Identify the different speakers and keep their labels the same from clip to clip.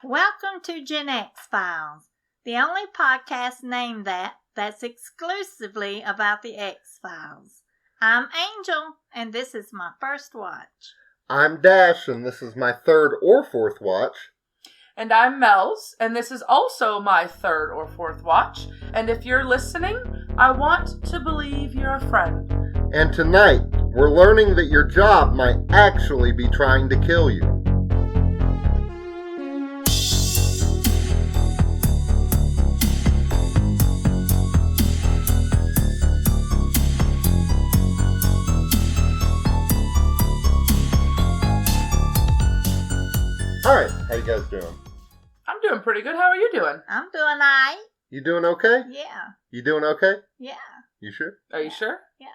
Speaker 1: Welcome to GenXFiles, the only podcast named that's exclusively about the X-Files. I'm Angel, and this is my first watch.
Speaker 2: I'm Dash, and this is my third or fourth watch.
Speaker 3: And I'm Mel's, and this is also my third or fourth watch. And if you're listening, I want to believe you're a friend.
Speaker 2: And tonight, we're learning that your job might actually be trying to kill you. Alright, how you guys doing?
Speaker 3: I'm doing pretty good. How are you doing?
Speaker 1: I'm doing all right.
Speaker 2: You doing okay?
Speaker 1: Yeah.
Speaker 2: You doing okay?
Speaker 1: Yeah.
Speaker 2: You sure?
Speaker 3: Are you sure?
Speaker 1: Yeah.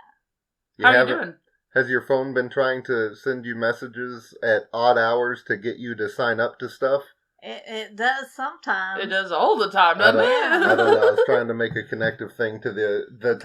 Speaker 3: How are you doing?
Speaker 2: Has your phone been trying to send you messages at odd hours to get you to sign up to stuff?
Speaker 1: It does sometimes.
Speaker 3: It does all the time, doesn't it?
Speaker 2: I don't know. I was trying to make a connective thing to the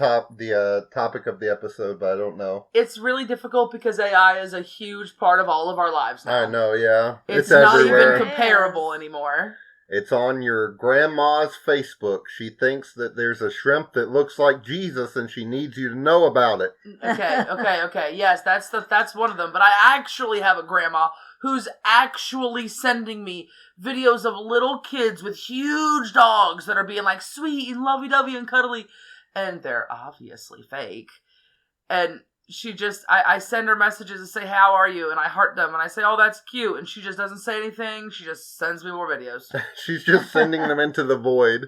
Speaker 2: topic of the episode, but I don't know.
Speaker 3: It's really difficult because AI is a huge part of all of our lives now.
Speaker 2: I know, yeah.
Speaker 3: It's not
Speaker 2: everywhere.
Speaker 3: even comparable anymore.
Speaker 2: It's on your grandma's Facebook. She thinks that there's a shrimp that looks like Jesus, and she needs you to know about it.
Speaker 3: Okay. Yes, that's one of them. But I actually have a grandma who's actually sending me videos of little kids with huge dogs that are being like sweet and lovey-dovey and cuddly, and they're obviously fake. And she just, I send her messages and say, how are you? And I heart them, and I say, oh, that's cute. And she just doesn't say anything. She just sends me more videos.
Speaker 2: She's just sending them into the void.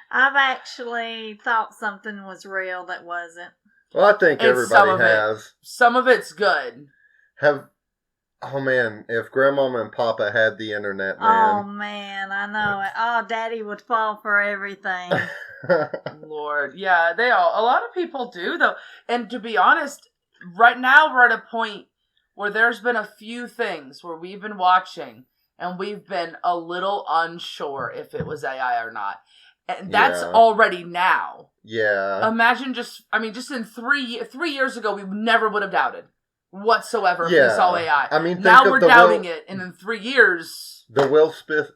Speaker 1: I've actually thought something was real that wasn't.
Speaker 2: Well, I think everybody has.
Speaker 3: Some of it's good.
Speaker 2: Oh, man, if Grandmama and Papa had the internet,
Speaker 1: Oh,
Speaker 2: man.
Speaker 1: man, I know it. Oh, Daddy would fall for everything.
Speaker 3: Lord. Yeah, a lot of people do, though. And to be honest, right now we're at a point where there's been a few things where we've been watching and we've been a little unsure if it was AI or not. And that's already now.
Speaker 2: Yeah.
Speaker 3: Imagine just in 3 years ago, we never would have doubted whatsoever if we saw AI.
Speaker 2: I mean,
Speaker 3: now we're doubting it, and in 3 years...
Speaker 2: The Will Smith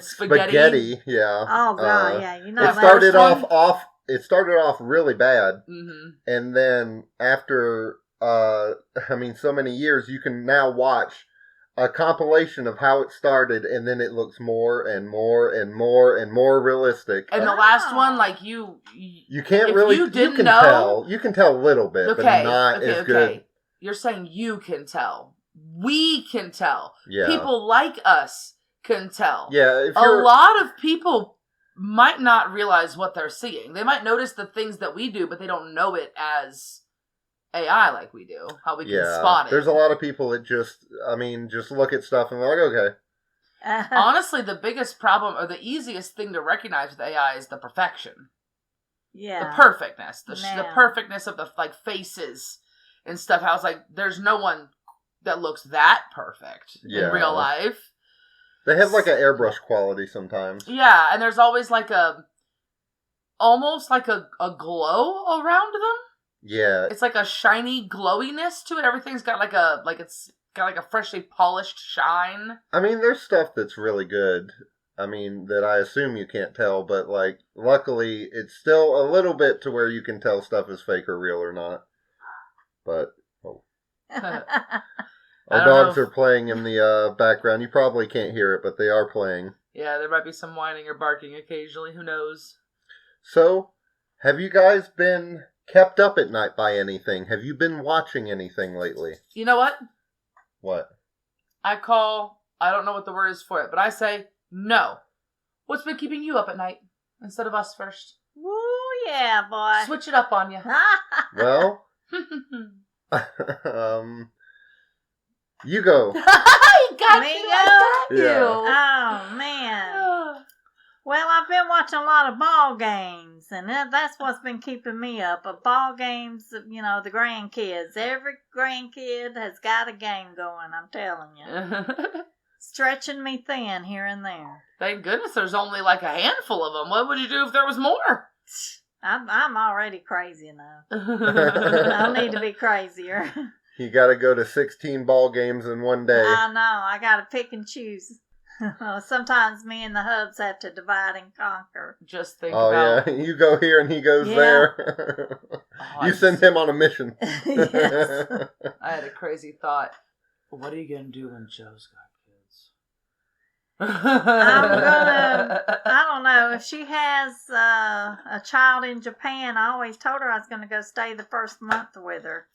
Speaker 2: spaghetti. Yeah.
Speaker 1: Oh, God, yeah. You know,
Speaker 2: it started off really bad.
Speaker 3: Mm-hmm.
Speaker 2: And then after, so many years, you can now watch a compilation of how it started, and then it looks more and more and more and more realistic.
Speaker 3: And the last one, like you
Speaker 2: can't really. You can tell. You can tell a little bit, but not as good.
Speaker 3: You're saying you can tell. We can tell.
Speaker 2: Yeah.
Speaker 3: People like us can tell.
Speaker 2: Yeah.
Speaker 3: A lot of people might not realize what they're seeing. They might notice the things that we do, but they don't know it as AI like we do, how we can spot it.
Speaker 2: There's a lot of people that just look at stuff and they're like,
Speaker 3: okay. Honestly, the biggest problem, or the easiest thing to recognize with AI is the perfection.
Speaker 1: Yeah.
Speaker 3: The perfectness. The perfectness of the faces and stuff. How it's like, there's no one that looks that perfect in real life.
Speaker 2: They have like an airbrush quality sometimes.
Speaker 3: Yeah, and there's always almost like a glow around them.
Speaker 2: Yeah.
Speaker 3: It's like a shiny glowiness to it. Everything's got it's got a freshly polished shine.
Speaker 2: I mean, there's stuff that's really good. I mean, that I assume you can't tell, but luckily it's still a little bit to where you can tell stuff is fake or real or not. But, our dogs are playing in the background. You probably can't hear it, but they are playing.
Speaker 3: Yeah, there might be some whining or barking occasionally. Who knows?
Speaker 2: So, have you guys been kept up at night by anything? Have you been watching anything lately?
Speaker 3: You know what?
Speaker 2: What?
Speaker 3: I don't know what the word is for it, but I say, no. What's been keeping you up at night instead of us first?
Speaker 1: Woo, yeah, boy.
Speaker 3: Switch it up on you.
Speaker 2: Well, you go.
Speaker 3: You got
Speaker 1: Me
Speaker 3: you.
Speaker 1: go?
Speaker 3: I got you.
Speaker 1: Oh, man. Well, I've been watching a lot of ball games, and that's what's been keeping me up. Ball games, the grandkids. Every grandkid has got a game going, I'm telling you. Stretching me thin here and there.
Speaker 3: Thank goodness there's only a handful of them. What would you do if there was more?
Speaker 1: I'm already crazy enough. I don't need to be crazier.
Speaker 2: You got to go to 16 ball games in one day.
Speaker 1: I know. I got to pick and choose. Sometimes me and the hubs have to divide and conquer.
Speaker 3: Just think about...
Speaker 2: Oh, yeah. You go here and he goes there. You send him on a mission.
Speaker 1: Yes.
Speaker 3: I had a crazy thought. What are you going to do when Joe's got kids?
Speaker 1: I don't know. If she has a child in Japan, I always told her I was going to go stay the first month with her.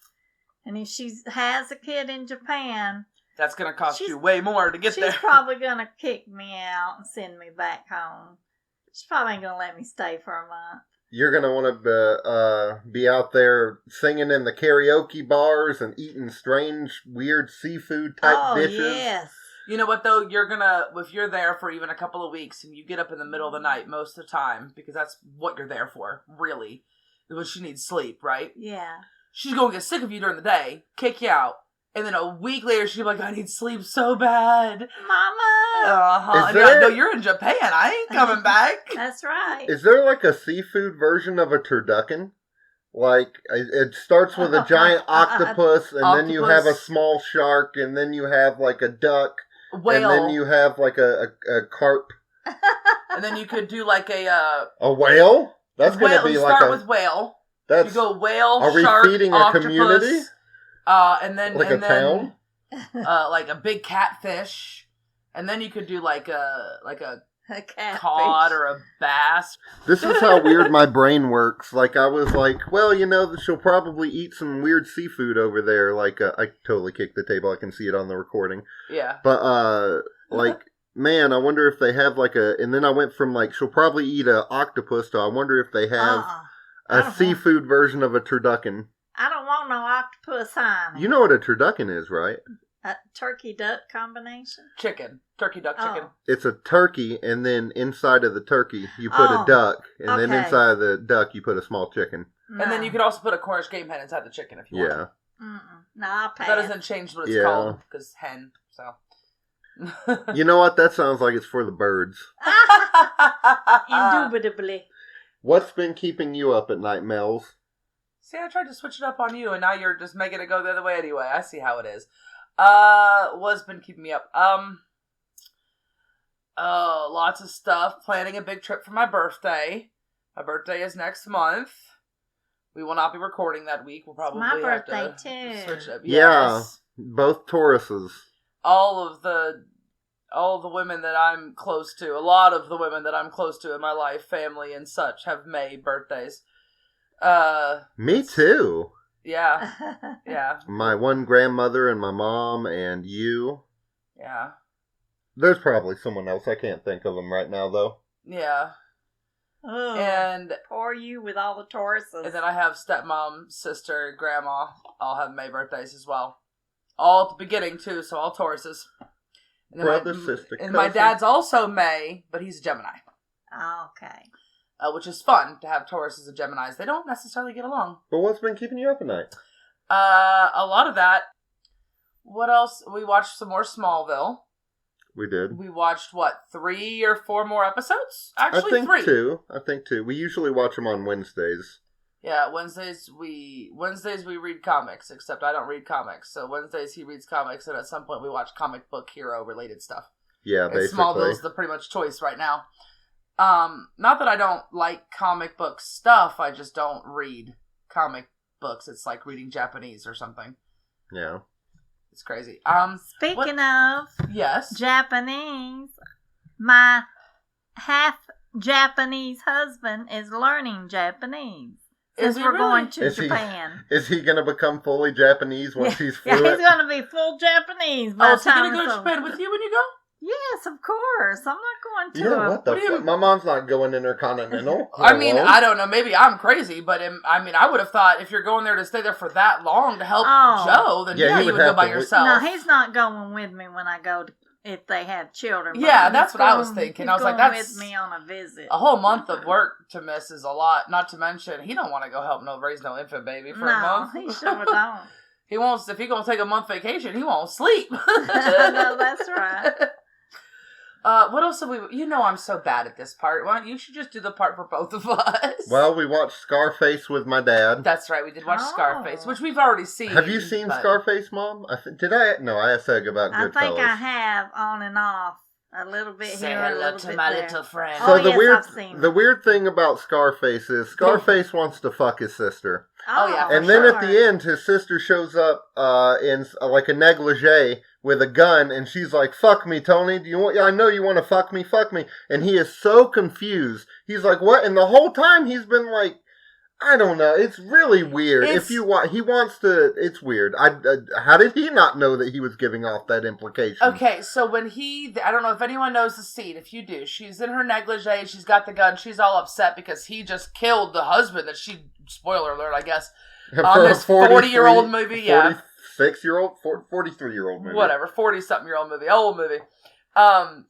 Speaker 1: And if she has a kid in Japan...
Speaker 3: That's going to cost you way more to get there.
Speaker 1: She's probably going to kick me out and send me back home. She probably ain't going to let me stay for a month.
Speaker 2: You're going to want to be out there singing in the karaoke bars and eating strange, weird seafood type dishes.
Speaker 1: Oh, yes.
Speaker 3: You know what, though? You're going to, if you're there for even a couple of weeks and you get up in the middle of the night most of the time, because that's what you're there for, really, when she needs sleep, right?
Speaker 1: Yeah. She's
Speaker 3: going to get sick of you during the day, kick you out. And then a week later, she'd be like, I need sleep so bad.
Speaker 1: Mama!
Speaker 3: Uh-huh. No, you're in Japan. I ain't coming back.
Speaker 1: That's right.
Speaker 2: Is there like a seafood version of a turducken? Like, it starts with a giant octopus, and then you have a small shark, and then you have like a duck.
Speaker 3: Whale.
Speaker 2: And then you have like a carp.
Speaker 3: And then you could do like a
Speaker 2: whale? That's going to be like
Speaker 3: start with whale.
Speaker 2: That's,
Speaker 3: you go whale,
Speaker 2: are we
Speaker 3: shark,
Speaker 2: feeding
Speaker 3: octopus,
Speaker 2: a community?
Speaker 3: And then
Speaker 2: like
Speaker 3: and
Speaker 2: a
Speaker 3: then,
Speaker 2: town?
Speaker 3: like a big catfish, and then you could do like a
Speaker 1: cod
Speaker 3: or a bass.
Speaker 2: This is how weird my brain works. Like, I was like, well, she'll probably eat some weird seafood over there. Like, I totally kicked the table. I can see it on the recording.
Speaker 3: Yeah.
Speaker 2: But, like, man, I wonder if they have like and then I went from like, she'll probably eat an octopus to I wonder if they have a seafood version of a turducken.
Speaker 1: I don't want no octopus, honey.
Speaker 2: You know what a turducken is, right?
Speaker 1: A turkey-duck combination?
Speaker 3: Chicken. Turkey, duck, chicken.
Speaker 2: It's a turkey, and then inside of the turkey, you put a duck, and then inside of the duck, you put a small chicken.
Speaker 1: No.
Speaker 3: And then you could also put a Cornish game hen inside the chicken if you want.
Speaker 2: Yeah.
Speaker 1: No, I'll pass.
Speaker 3: That doesn't change what it's called, because hen, so...
Speaker 2: You know what? That sounds like it's for the birds.
Speaker 1: Indubitably.
Speaker 2: What's been keeping you up at night, Mel's?
Speaker 3: See, I tried to switch it up on you, and now you're just making it go the other way anyway. I see how it is. What's been keeping me up? Lots of stuff. Planning a big trip for my birthday. My birthday is next month. We will not be recording that week. We'll probably
Speaker 1: my
Speaker 3: have
Speaker 1: birthday
Speaker 3: to
Speaker 1: too.
Speaker 3: switch up.
Speaker 2: Yeah,
Speaker 3: yes.
Speaker 2: Both Tauruses.
Speaker 3: All of the women that I'm close to, a lot of the women that I'm close to in my life, family and such, have May birthdays.
Speaker 2: Me too.
Speaker 3: Yeah. Yeah.
Speaker 2: My one grandmother and my mom and you.
Speaker 3: Yeah.
Speaker 2: There's probably someone else. I can't think of them right now, though.
Speaker 3: Yeah.
Speaker 1: Oh,
Speaker 3: and
Speaker 1: poor you with all the Tauruses.
Speaker 3: And then I have stepmom, sister, grandma. All have May birthdays as well. All at the beginning, too, so all Tauruses. And
Speaker 2: brother, sister,
Speaker 3: and my dad's also May, but he's a Gemini.
Speaker 1: Okay.
Speaker 3: Which is fun to have Tauruses and Geminis. They don't necessarily get along.
Speaker 2: But what's been keeping you up at night?
Speaker 3: A lot of that. What else? We watched some more Smallville.
Speaker 2: We did.
Speaker 3: We watched, 3 or 4 more episodes? Actually,
Speaker 2: I think
Speaker 3: 3.
Speaker 2: I think 2. We usually watch them on Wednesdays.
Speaker 3: Yeah, Wednesdays we read comics, except I don't read comics. So Wednesdays he reads comics, and at some point we watch comic book hero related stuff.
Speaker 2: Yeah, basically.
Speaker 3: And Smallville's the pretty much choice right now. Not that I don't like comic book stuff, I just don't read comic books. It's like reading Japanese or something.
Speaker 2: Yeah.
Speaker 3: It's crazy.
Speaker 1: Speaking of
Speaker 3: yes,
Speaker 1: Japanese, my half Japanese husband is learning Japanese. Since we're going to Japan.
Speaker 2: Is he going to become fully Japanese once he's fluent?
Speaker 1: Yeah, he's going to be full Japanese by the
Speaker 3: is he
Speaker 1: time
Speaker 3: going to go to Japan with you when you go?
Speaker 1: Yes, of course. I'm not going to.
Speaker 2: You know what the fuck? My mom's not going intercontinental.
Speaker 3: I mean, I don't know. Maybe I'm crazy, but I would have thought if you're going there to stay there for that long to help Joe, then you would go by yourself.
Speaker 1: No, he's not going with me when I go to, if they have children.
Speaker 3: Yeah, that's what I was thinking. I was like, that's
Speaker 1: with me on a visit.
Speaker 3: A whole month of work to miss is a lot. Not to mention, he don't want to go help raise no infant baby for a month.
Speaker 1: No, he sure don't.
Speaker 3: He wants, if he gonna take a month vacation, he won't sleep.
Speaker 1: No, that's right.
Speaker 3: What else have we... You know I'm so bad at this part. Why don't you should just do the part for both of us?
Speaker 2: Well, we watched Scarface with my dad.
Speaker 3: That's right, we did watch Scarface, which we've already seen.
Speaker 2: Have you seen Scarface, Mom? Did I? No, I said about Goodfellas.
Speaker 1: I think I have, on and off. A little bit
Speaker 3: Say
Speaker 1: here, a
Speaker 3: hello
Speaker 1: little
Speaker 3: to
Speaker 1: bit
Speaker 3: my
Speaker 1: there.
Speaker 3: little friend.
Speaker 2: So
Speaker 1: Oh, yes, I've seen
Speaker 2: the
Speaker 1: it.
Speaker 2: weird thing about Scarface is Scarface wants to fuck his sister.
Speaker 3: Oh, yeah, for
Speaker 2: And then
Speaker 3: sure.
Speaker 2: at the end, his sister shows up in like a negligee with a gun, and she's like, "Fuck me, Tony. Do you want? I know you want to fuck me. Fuck me." And he is so confused. He's like, "What?" And the whole time he's been like, I don't know. It's really weird. If you want, he wants to. It's weird. How did he not know that he was giving off that implication?
Speaker 3: Okay, so when I don't know if anyone knows the scene. If you do, she's in her negligee. She's got the gun. She's all upset because he just killed the husband that she. Spoiler alert, I guess. On this 40-year-old movie, yeah.
Speaker 2: 46-year-old, 43-year-old movie.
Speaker 3: Whatever, 40-something-year-old movie, old movie.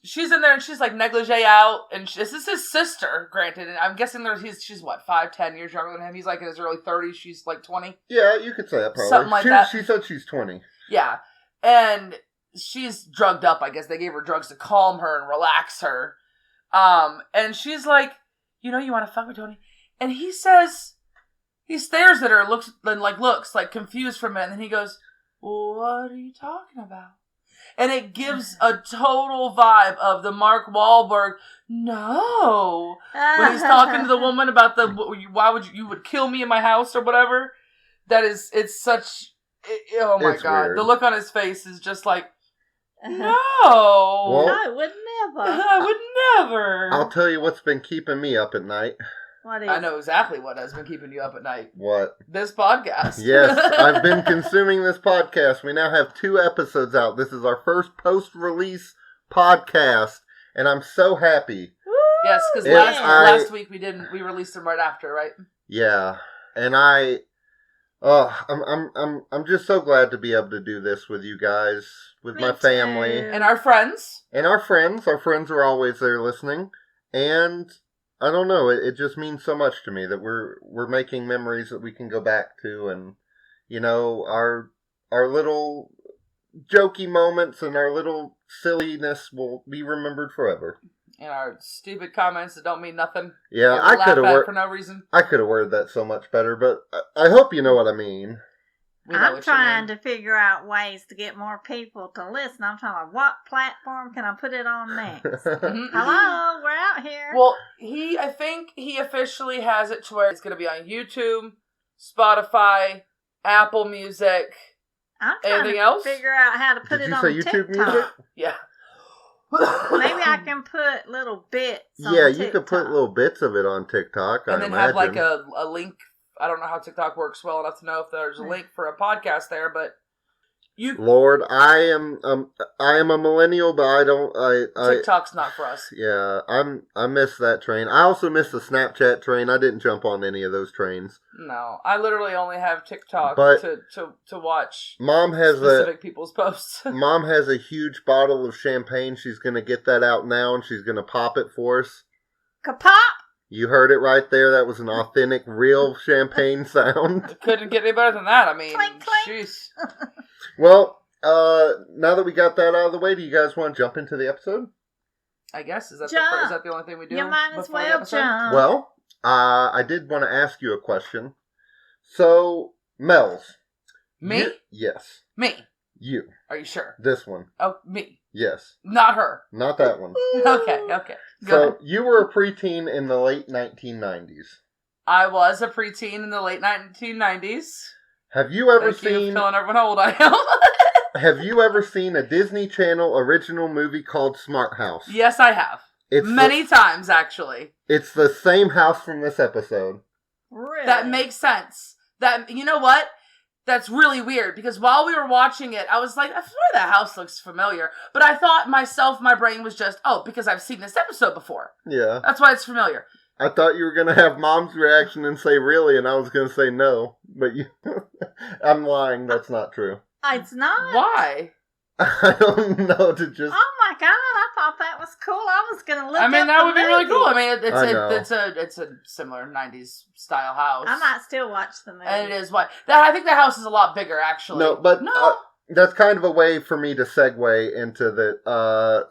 Speaker 3: She's in there and she's like negligee out, and this is his sister, granted, and I'm guessing she's what, 5-10 years younger than him. He's like in his early 30s. She's like 20.
Speaker 2: Yeah, you could say that probably.
Speaker 3: Something like that.
Speaker 2: She said she's 20.
Speaker 3: Yeah, and she's drugged up. I guess they gave her drugs to calm her and relax her. And she's like, you want to fuck with Tony? And he says. He stares at her, looks like confused for a minute, and then he goes, "What are you talking about?" And it gives a total vibe of the Mark Wahlberg, no, when he's talking to the woman about why would you would kill me in my house or whatever. It's such, oh my God, weird. The look on his face is just like, no,
Speaker 1: I would never.
Speaker 3: I would never.
Speaker 2: I'll tell you what's been keeping me up at night.
Speaker 3: I know exactly what has been keeping you up at night.
Speaker 2: What?
Speaker 3: This podcast.
Speaker 2: Yes, I've been consuming this podcast. We now have 2 episodes out. This is our first post-release podcast, and I'm so happy.
Speaker 1: Woo!
Speaker 3: Yes, because last week we released them right after, right?
Speaker 2: Yeah, and I'm just so glad to be able to do this with you guys, with my family,
Speaker 3: and our friends.
Speaker 2: Our friends are always there listening, and I don't know. It just means so much to me that we're making memories that we can go back to, and our little jokey moments and our little silliness will be remembered forever.
Speaker 3: And our stupid comments that don't mean nothing.
Speaker 2: Yeah, I could have
Speaker 3: for no reason.
Speaker 2: I could have worded that so much better, but I hope you know what I mean.
Speaker 1: I'm trying to figure out ways to get more people to listen. I'm trying to, what platform can I put it on next? Hello, we're out here.
Speaker 3: Well, I think he officially has it to where it's going to be on YouTube, Spotify, Apple Music.
Speaker 1: I'm trying
Speaker 3: anything
Speaker 1: to
Speaker 3: else?
Speaker 1: Figure out how to put it on
Speaker 2: YouTube
Speaker 1: TikTok.
Speaker 2: Music?
Speaker 3: Yeah.
Speaker 1: Maybe I can put little bits on
Speaker 2: TikTok.
Speaker 1: TikTok.
Speaker 2: You could put little bits of it on TikTok,
Speaker 3: and then have like a link. I don't know how TikTok works well enough to know if there's a link for a podcast there, but
Speaker 2: Lord, I am a millennial, but
Speaker 3: TikTok's not for us.
Speaker 2: Yeah, I miss that train. I also miss the Snapchat train. I didn't jump on any of those trains.
Speaker 3: No, I literally only have TikTok to watch.
Speaker 2: Mom has
Speaker 3: specific people's posts.
Speaker 2: Mom has a huge bottle of champagne. She's gonna get that out now, and she's gonna pop it for us.
Speaker 1: Kapop!
Speaker 2: You heard it right there. That was an authentic, real champagne sound.
Speaker 3: Couldn't get any better than that. I mean,
Speaker 1: clink, clink.
Speaker 3: Jeez.
Speaker 2: Well, now that we got that out of the way, do you guys want to jump into the episode?
Speaker 3: I guess. Is that the only thing we do?
Speaker 1: You might as well jump.
Speaker 2: Well, I did want to ask you a question. So, Mel's.
Speaker 3: Me?
Speaker 2: Yes.
Speaker 3: Me.
Speaker 2: You.
Speaker 3: Are you sure?
Speaker 2: This one.
Speaker 3: Oh, me.
Speaker 2: Yes.
Speaker 3: Not her.
Speaker 2: Not that one.
Speaker 3: Okay.
Speaker 2: Go ahead. You were a preteen in the late 1990s.
Speaker 3: I was a preteen in the late 1990s.
Speaker 2: Have you ever
Speaker 3: Thank you
Speaker 2: seen...
Speaker 3: for telling everyone how old I am.
Speaker 2: Have you ever seen a Disney Channel original movie called Smart House?
Speaker 3: Yes, I have. Many times, actually.
Speaker 2: It's the same house from this episode.
Speaker 1: Really?
Speaker 3: That makes sense. You know what? That's really weird, because while we were watching it, I was like, I swear that house looks familiar. But I thought my brain was just, because I've seen this episode before.
Speaker 2: Yeah.
Speaker 3: That's why it's familiar.
Speaker 2: I thought you were going to have Mom's reaction and say, really? And I was going to say no. But you... I'm lying. That's not true.
Speaker 1: It's not?
Speaker 3: Why?
Speaker 2: I don't know, to just...
Speaker 1: Oh my God, I thought that was cool. I was going to look up
Speaker 3: that would be really cool. I mean,
Speaker 2: it's
Speaker 3: a similar 90s style house.
Speaker 1: I might still watch the movie.
Speaker 3: And it is what... I think the house is a lot bigger, actually.
Speaker 2: No, but
Speaker 3: No.
Speaker 2: That's kind of a way for me to segue into the...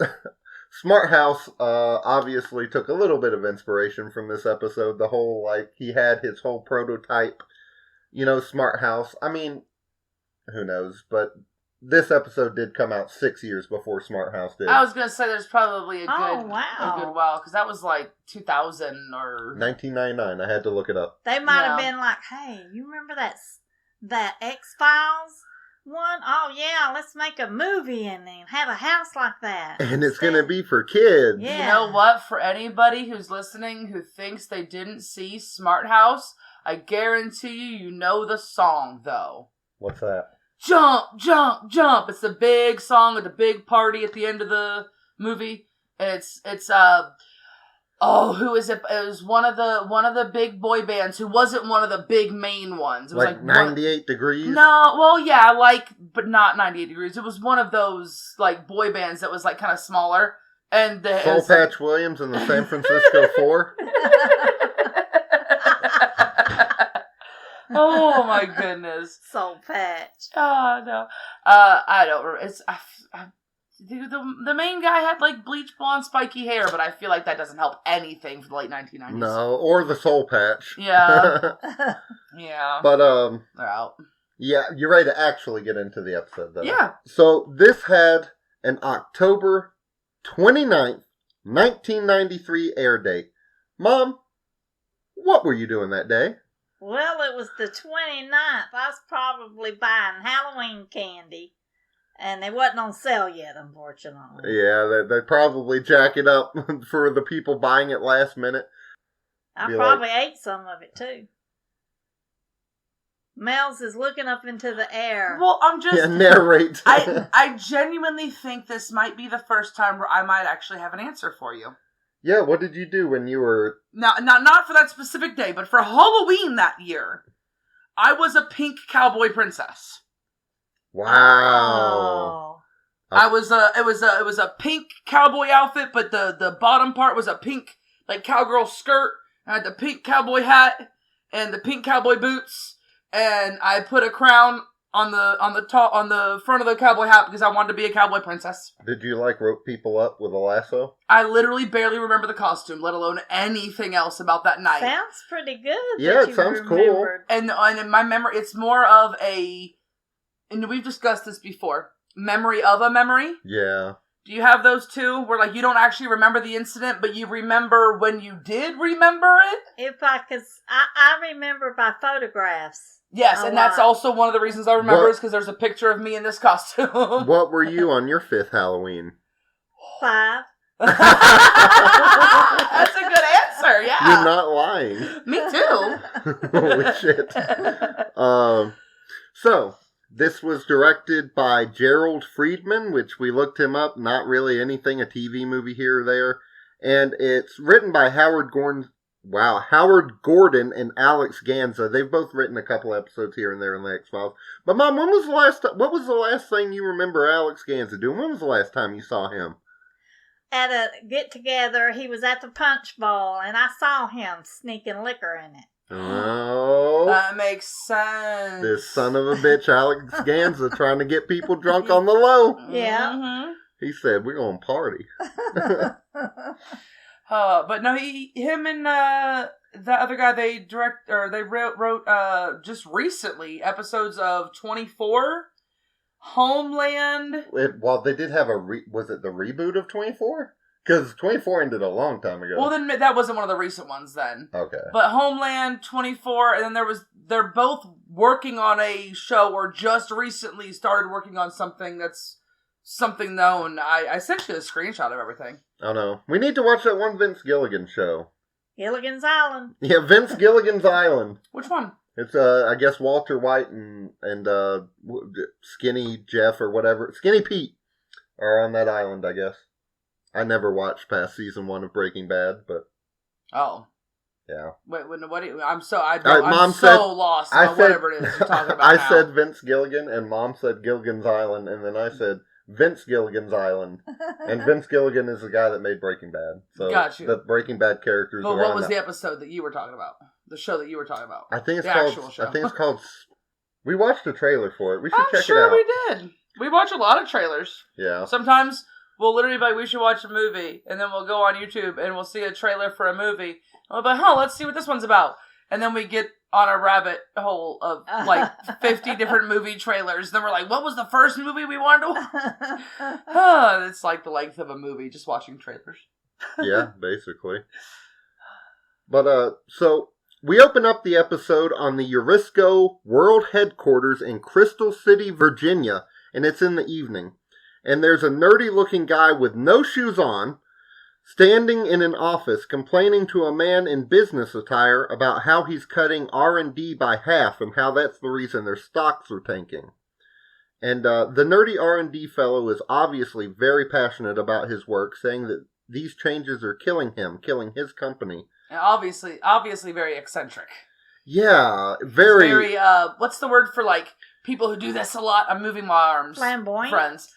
Speaker 2: Smart House obviously took a little bit of inspiration from this episode. The whole, he had his whole prototype, Smart House. I mean, who knows, but this episode did come out 6 years before Smart House did.
Speaker 3: I was going to say there's probably a good
Speaker 1: wow.
Speaker 3: while, because that was like 2000 or...
Speaker 2: 1999. I had to look it up.
Speaker 1: They might have been like, hey, you remember that X-Files one? Oh, yeah, let's make a movie and have a house like that.
Speaker 2: And it's going to be for kids.
Speaker 1: Yeah.
Speaker 3: You know what? For anybody who's listening who thinks they didn't see Smart House, I guarantee you know the song, though.
Speaker 2: What's that?
Speaker 3: Jump, jump, jump. It's the big song at the big party at the end of the movie. It's who is it? It was one of the big boy bands who wasn't one of the big main ones. It was like
Speaker 2: 98 Degrees?
Speaker 3: No, well, yeah, but not 98 Degrees. It was one of those, like, boy bands that was, like, kind of smaller. And
Speaker 2: Soul Patch Williams and the San Francisco 4?
Speaker 3: Oh my goodness.
Speaker 1: Soul Patch.
Speaker 3: Oh no. I don't remember. It's the main guy had like bleach blonde spiky hair, but I feel like that doesn't help anything for the late 1990s.
Speaker 2: No, or the Soul Patch.
Speaker 3: Yeah. Yeah.
Speaker 2: But
Speaker 3: they're out.
Speaker 2: Yeah, you're ready to actually get into the episode though.
Speaker 3: Yeah.
Speaker 2: So this had an October 29th, 1993 air date. Mom, what were you doing that day?
Speaker 1: Well, it was the 29th. I was probably buying Halloween candy. And they wasn't on sale yet, unfortunately.
Speaker 2: Yeah, they probably jack it up for the people buying it last minute.
Speaker 1: I probably ate some of it, too. Mel's is looking up into the air.
Speaker 3: Well, I'm just...
Speaker 2: Yeah, narrate.
Speaker 3: I genuinely think this might be the first time where I might actually have an answer for you.
Speaker 2: Yeah, what did you do when you were...
Speaker 3: Now, not for that specific day, but for Halloween that year, I was a pink cowboy princess.
Speaker 2: Wow.
Speaker 1: Oh.
Speaker 3: It was a pink cowboy outfit, but the bottom part was a pink, like, cowgirl skirt. I had the pink cowboy hat and the pink cowboy boots, and I put a crown on the front of the cowboy hat because I wanted to be a cowboy princess.
Speaker 2: Did you, like, rope people up with a lasso?
Speaker 3: I literally barely remember the costume, let alone anything else about that night.
Speaker 1: Sounds pretty good.
Speaker 2: Yeah, it sounds cool.
Speaker 3: And in my memory, it's more of and we've discussed this before, memory of a memory.
Speaker 2: Yeah.
Speaker 3: Do you have those two, where, like, you don't actually remember the incident, but you remember when you did remember it?
Speaker 1: I remember by photographs.
Speaker 3: Yes, and that's also one of the reasons I remember is because there's a picture of me in this costume.
Speaker 2: What were you on your 5th Halloween?
Speaker 1: 5.
Speaker 3: That's a good answer, yeah.
Speaker 2: You're not lying.
Speaker 3: Me too.
Speaker 2: Holy shit. So, this was directed by Gerald Friedman, which we looked him up. Not really anything, a TV movie here or there. And it's written by Howard Gordon and Alex Ganza. They've both written a couple episodes here and there in the X-Files. But Mom, what was the last thing you remember Alex Ganza doing? When was the last time you saw him?
Speaker 1: At a get-together, he was at the punch bowl, and I saw him sneaking liquor in it.
Speaker 2: Oh.
Speaker 3: That makes sense.
Speaker 2: This son of a bitch, Alex Ganza, trying to get people drunk on the low.
Speaker 1: Yeah.
Speaker 3: Mm-hmm.
Speaker 2: He said, we're going to party.
Speaker 3: But no, him and the other guy, they wrote just recently episodes of 24, Homeland.
Speaker 2: They did have was it the reboot of 24? Because 24 ended a long time ago.
Speaker 3: Well, then that wasn't one of the recent ones then.
Speaker 2: Okay.
Speaker 3: But Homeland, 24, and then they're both working on a show or just recently started working on something that's something known. I sent you a screenshot of everything.
Speaker 2: Oh no. We need to watch that one Vince Gilligan show.
Speaker 1: Gilligan's Island.
Speaker 2: Yeah, Vince Gilligan's Island.
Speaker 3: Which one?
Speaker 2: It's I guess Walter White and Skinny Jeff or whatever, Skinny Pete are on that island, I guess. I never watched past season 1 of Breaking Bad, but
Speaker 3: oh
Speaker 2: yeah.
Speaker 3: Wait, what? I'm so lost
Speaker 2: on
Speaker 3: whatever it is you're talking about.
Speaker 2: I said Vince Gilligan, and Mom said Gilligan's Island, and then I said Vince Gilligan's Island, and Vince Gilligan is the guy that made Breaking Bad. So
Speaker 3: got you.
Speaker 2: The Breaking Bad characters.
Speaker 3: But what was the episode that you were talking about? The show that you were talking about?
Speaker 2: I think it's
Speaker 3: actual show.
Speaker 2: I think it's called. We watched a trailer for it. We should check it out.
Speaker 3: I'm sure we did. We watch a lot of trailers.
Speaker 2: Yeah.
Speaker 3: Sometimes we'll literally be like, we should watch a movie, and then we'll go on YouTube and we'll see a trailer for a movie. And we'll be like, let's see what this one's about. And then we get on a rabbit hole of like 50 different movie trailers. Then we're like, what was the first movie we wanted to watch? It's like the length of a movie just watching trailers.
Speaker 2: Yeah, basically. But, so we open up the episode on the Eurisco World Headquarters in Crystal City, Virginia, and it's in the evening. And there's a nerdy-looking guy with no shoes on, standing in an office complaining to a man in business attire about how he's cutting R&D by half and how that's the reason their stocks are tanking. And the nerdy R&D fellow is obviously very passionate about his work, saying that these changes are killing him, killing his company.
Speaker 3: And obviously very eccentric.
Speaker 2: Yeah, very...
Speaker 3: what's the word for, like, people who do this a lot? I'm moving my arms.
Speaker 1: Flamboyant?
Speaker 3: Friends.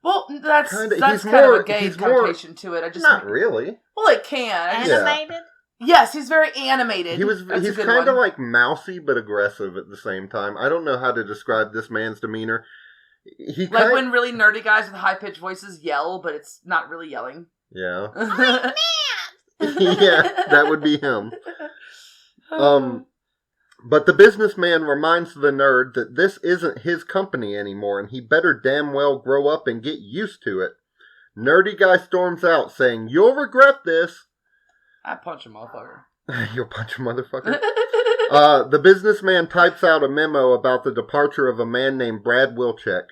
Speaker 3: Well, that's kind of a gay connotation to it.
Speaker 2: Not really.
Speaker 3: Well, it can.
Speaker 1: Animated?
Speaker 3: Yeah. Yes, he's very animated.
Speaker 2: He's kind of like mousy but aggressive at the same time. I don't know how to describe this man's demeanor.
Speaker 3: When really nerdy guys with high-pitched voices yell, but it's not really yelling.
Speaker 2: Yeah.
Speaker 1: Oh, man!
Speaker 2: Yeah, that would be him. But the businessman reminds the nerd that this isn't his company anymore, and he better damn well grow up and get used to it. Nerdy guy storms out, saying, "You'll regret this."
Speaker 3: I punch a motherfucker.
Speaker 2: You'll punch a motherfucker? The businessman types out a memo about the departure of a man named Brad Wilczek.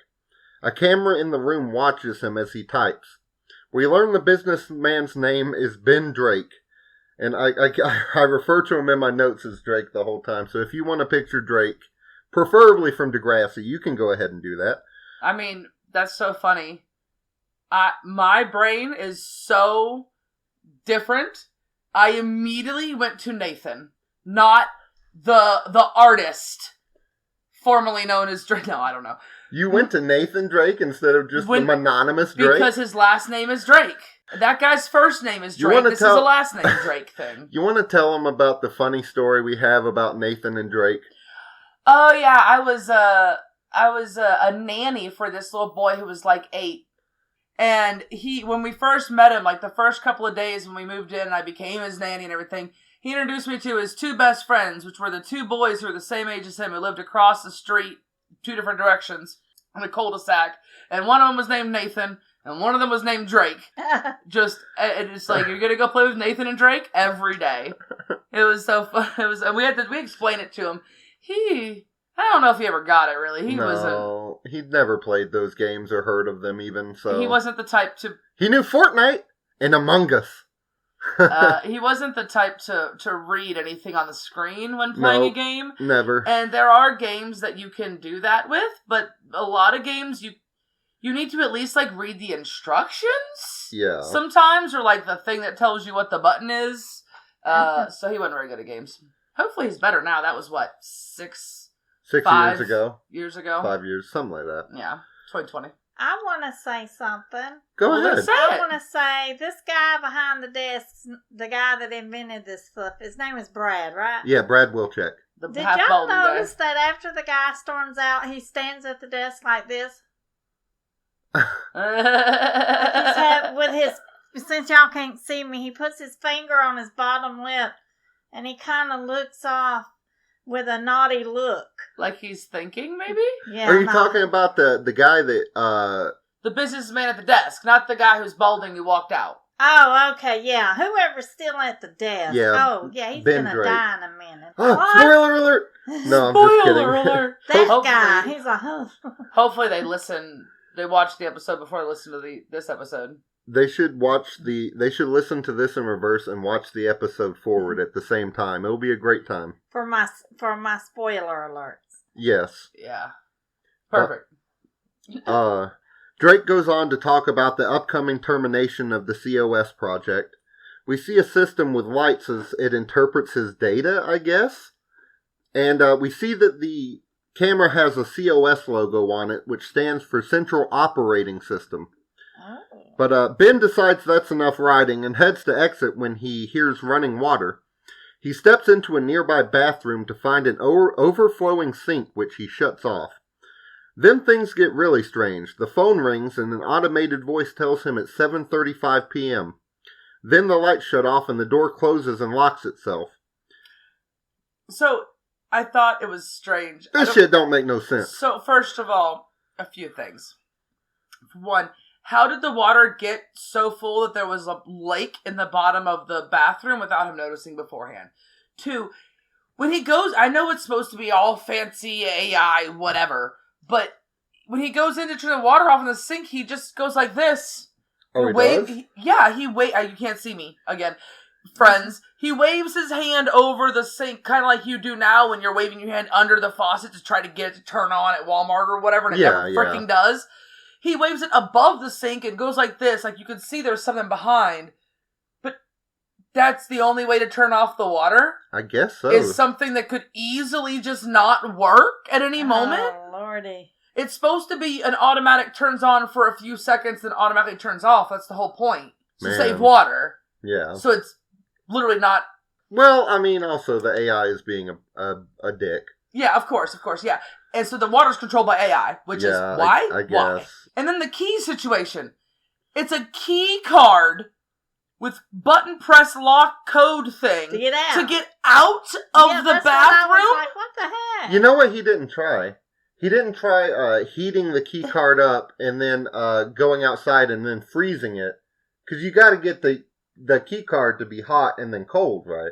Speaker 2: A camera in the room watches him as he types. We learn the businessman's name is Ben Drake. And I refer to him in my notes as Drake the whole time. So if you want to picture Drake, preferably from Degrassi, you can go ahead and do that.
Speaker 3: I mean, that's so funny. My brain is so different. I immediately went to Nathan, not the artist formerly known as Drake. No, I don't know.
Speaker 2: You went to Nathan Drake instead of just the anonymous Drake?
Speaker 3: Because his last name is Drake. That guy's first name is Drake. This is a last name Drake thing.
Speaker 2: You want to tell him about the funny story we have about Nathan and Drake?
Speaker 3: Oh, yeah. I was a nanny for this little boy who was like 8. And when we first met him, like the first couple of days when we moved in and I became his nanny and everything, he introduced me to his 2 best friends, which were the 2 boys who were the same age as him, who lived across the street, 2 different directions, in a cul-de-sac. And one of them was named Nathan, and one of them was named Drake. It's like, you're gonna go play with Nathan and Drake every day. It was so fun. And we explained it to him. I don't know if he ever got it, really.
Speaker 2: He'd never played those games or heard of them even, so...
Speaker 3: He wasn't the type to...
Speaker 2: He knew Fortnite and Among Us.
Speaker 3: He wasn't the type to read anything on the screen when playing a game.
Speaker 2: Never.
Speaker 3: And there are games that you can do that with, but a lot of games you need to at least like read the instructions.
Speaker 2: Yeah.
Speaker 3: Sometimes, or like the thing that tells you what the button is. So he wasn't very good at games. Hopefully he's better now. That was what, 6
Speaker 2: years ago.
Speaker 3: 5
Speaker 2: years, something like that.
Speaker 3: Yeah, 2020.
Speaker 1: I want to say something.
Speaker 2: Go ahead.
Speaker 1: I want to say this guy behind the desk, the guy that invented this stuff, his name is Brad, right?
Speaker 2: Yeah, Brad Wilczek.
Speaker 1: Did y'all notice that after the guy storms out, he stands at the desk like this? Since y'all can't see me, he puts his finger on his bottom lip and he kind of looks off with a naughty look.
Speaker 3: Like he's thinking, maybe?
Speaker 1: Yeah.
Speaker 2: Are you talking about the guy that,
Speaker 3: the businessman at the desk, not the guy who's balding who walked out.
Speaker 1: Oh, okay, yeah. Whoever's still at the desk.
Speaker 2: Yeah.
Speaker 1: Oh, yeah, he's
Speaker 2: Ben
Speaker 1: gonna
Speaker 2: Drake.
Speaker 1: die in a minute.
Speaker 2: Oh,
Speaker 1: What?
Speaker 2: spoiler alert! No, I'm just kidding.
Speaker 3: Spoiler alert!
Speaker 1: That guy, he's a...
Speaker 3: Hopefully they watch the episode before they listen to this episode.
Speaker 2: They should listen to this in reverse and watch the episode forward at the same time. It'll be a great time.
Speaker 1: For my spoiler alerts.
Speaker 2: Yes.
Speaker 3: Yeah. Perfect.
Speaker 2: Drake goes on to talk about the upcoming termination of the COS project. We see a system with lights as it interprets his data, I guess. And we see that the camera has a COS logo on it, which stands for Central Operating System. But Ben decides that's enough riding and heads to exit when he hears running water. He steps into a nearby bathroom to find an overflowing sink, which he shuts off. Then things get really strange. The phone rings and an automated voice tells him it's 7:35 p.m. Then the lights shut off and the door closes and locks itself.
Speaker 3: So, I thought it was strange.
Speaker 2: This shit don't make no sense.
Speaker 3: So, first of all, a few things. One, how did the water get so full that there was a lake in the bottom of the bathroom without him noticing beforehand? Two, when he goes, I know it's supposed to be all fancy AI, whatever, but when he goes in to turn the water off in the sink, he just goes like this.
Speaker 2: Oh, he does?
Speaker 3: You can't see me again. Friends, he waves his hand over the sink, kind of like you do now when you're waving your hand under the faucet to try to get it to turn on at Walmart or whatever, and it never freaking does. He waves it above the sink and goes like this, like you can see there's something behind. But that's the only way to turn off the water?
Speaker 2: I guess so.
Speaker 3: Is something that could easily just not work at any moment?
Speaker 1: Oh, Lordy.
Speaker 3: It's supposed to be an automatic turns on for a few seconds, then automatically turns off. That's the whole point. To save water.
Speaker 2: Yeah.
Speaker 3: So it's literally not...
Speaker 2: Well, I mean, also the AI is being a dick.
Speaker 3: Yeah, of course, yeah. And so the water's controlled by AI, which is why?
Speaker 2: I guess.
Speaker 3: Why? And then the key situation. It's a key card with button press lock code thing
Speaker 1: to get out,
Speaker 3: of the bathroom.
Speaker 1: I was like, what the heck?
Speaker 2: You know what he didn't try? He didn't try heating the key card up and then going outside and then freezing it. Because you got to get the key card to be hot and then cold, right?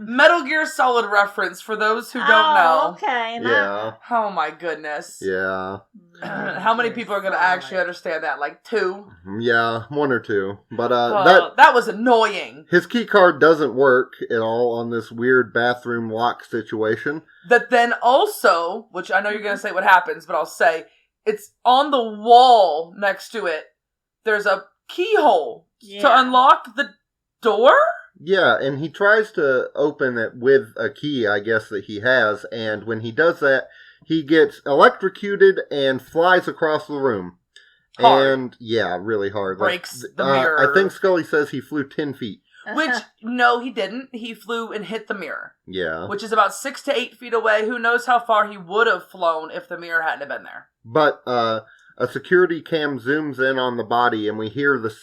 Speaker 3: Metal Gear Solid reference for those who don't know.
Speaker 1: Okay.
Speaker 2: Yeah.
Speaker 3: Oh my goodness.
Speaker 2: Yeah.
Speaker 3: How many people are going to actually understand that? Like 2?
Speaker 2: Yeah, 1 or 2. But
Speaker 3: that was annoying.
Speaker 2: His key card doesn't work at all on this weird bathroom lock situation.
Speaker 3: That then also, which I know you're going to say what happens, but I'll say, it's on the wall next to it. There's a keyhole to unlock the door?
Speaker 2: Yeah, and he tries to open it with a key, I guess, that he has, and when he does that, he gets electrocuted and flies across the room.
Speaker 3: Hard.
Speaker 2: And, yeah, really hard.
Speaker 3: Breaks the mirror.
Speaker 2: I think Scully says he flew 10 feet.
Speaker 3: Which, no, he didn't. He flew and hit the mirror.
Speaker 2: Yeah.
Speaker 3: Which is about 6 to 8 feet away. Who knows how far he would have flown if the mirror hadn't have been there.
Speaker 2: But, a security cam zooms in on the body, and we hear the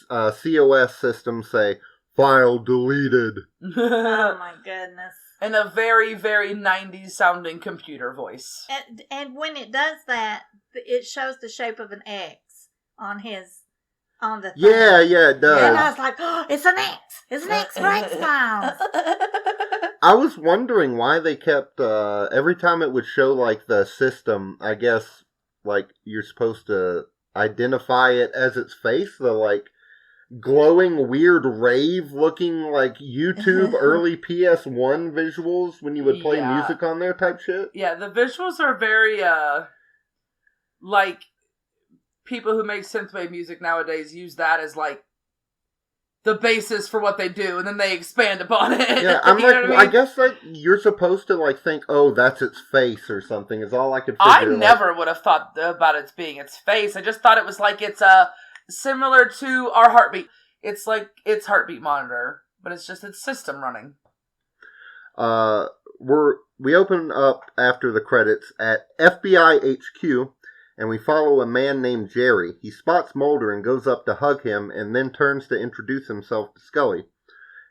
Speaker 2: COS system say, "File deleted."
Speaker 1: Oh my goodness.
Speaker 3: In a very, very 90s sounding computer voice.
Speaker 1: And when it does that, it shows the shape of an X on the thing.
Speaker 2: Yeah, it does.
Speaker 1: And I was like, oh, it's an X. It's an X for X-Files.
Speaker 2: I was wondering why they kept, every time it would show, like, the system, I guess, like, you're supposed to identify it as its face, the, like, glowing, weird rave-looking, like, YouTube early PS1 visuals when you would play music on there type shit.
Speaker 3: Yeah, the visuals are very, like, people who make synthwave music nowadays use that as, like, the basis for what they do, and then they expand upon it.
Speaker 2: Yeah, I'm like, I guess, like, you're supposed to, like, think, oh, that's its face or something, is all I could figure.
Speaker 3: I never would have thought about it being its face. I just thought it was like it's similar to our heartbeat. It's like its heartbeat monitor, but it's just its system running.
Speaker 2: We open up after the credits at FBI HQ, and we follow a man named Jerry. He spots Mulder and goes up to hug him, and then turns to introduce himself to Scully.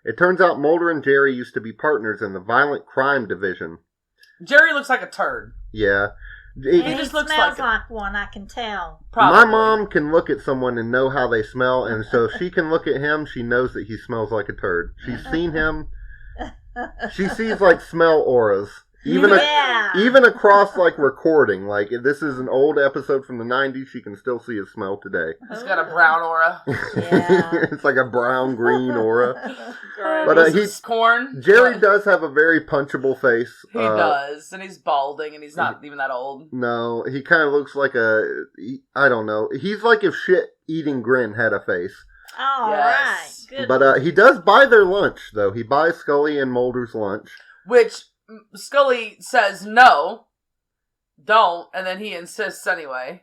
Speaker 2: It turns out Mulder and Jerry used to be partners in the Violent Crime Division.
Speaker 3: Jerry looks like a turd.
Speaker 2: Yeah.
Speaker 1: He just smells like one, I can tell.
Speaker 3: Probably.
Speaker 2: My mom can look at someone and know how they smell, and so if she can look at him, she knows that he smells like a turd. She's seen him. She sees, like, smell auras. Even across, like, recording. Like, if this is an old episode from the 90s, she can still see his smell today.
Speaker 3: He's got a brown aura.
Speaker 1: Yeah.
Speaker 2: It's like a brown-green aura.
Speaker 3: But he's corn.
Speaker 2: Jerry does have a very punchable face.
Speaker 3: He does, and he's balding, and he's not even that old.
Speaker 2: No, he kind of looks like I don't know. He's like if shit-eating Grin had a face.
Speaker 1: All right. Good.
Speaker 2: But he does buy their lunch, though. He buys Scully and Mulder's lunch.
Speaker 3: Which Scully says no, don't, and then he insists anyway.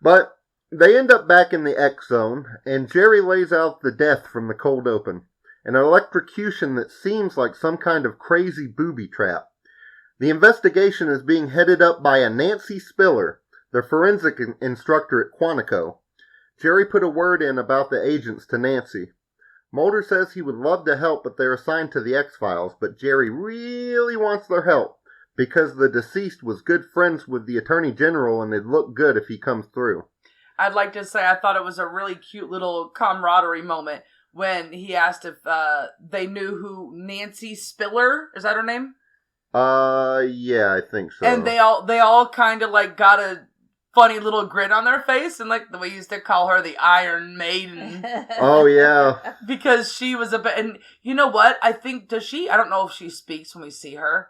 Speaker 2: But they end up back in the X zone, and Jerry lays out the death from the cold open. An electrocution that seems like some kind of crazy booby trap. The investigation is being headed up by a Nancy Spiller, the forensic instructor at Quantico. Jerry put a word in about the agents to Nancy. Mulder says he would love to help, but they're assigned to the X-Files, but Jerry really wants their help because the deceased was good friends with the Attorney General and it'd look good if he comes through.
Speaker 3: I'd like to say I thought it was a really cute little camaraderie moment when he asked if they knew who Nancy Spiller, is that her name?
Speaker 2: Yeah, I think so.
Speaker 3: And they all kind of like got a funny little grin on their face, and like the way he used to call her the Iron Maiden.
Speaker 2: Oh, yeah.
Speaker 3: Because she was and you know what? I think, I don't know if she speaks when we see her,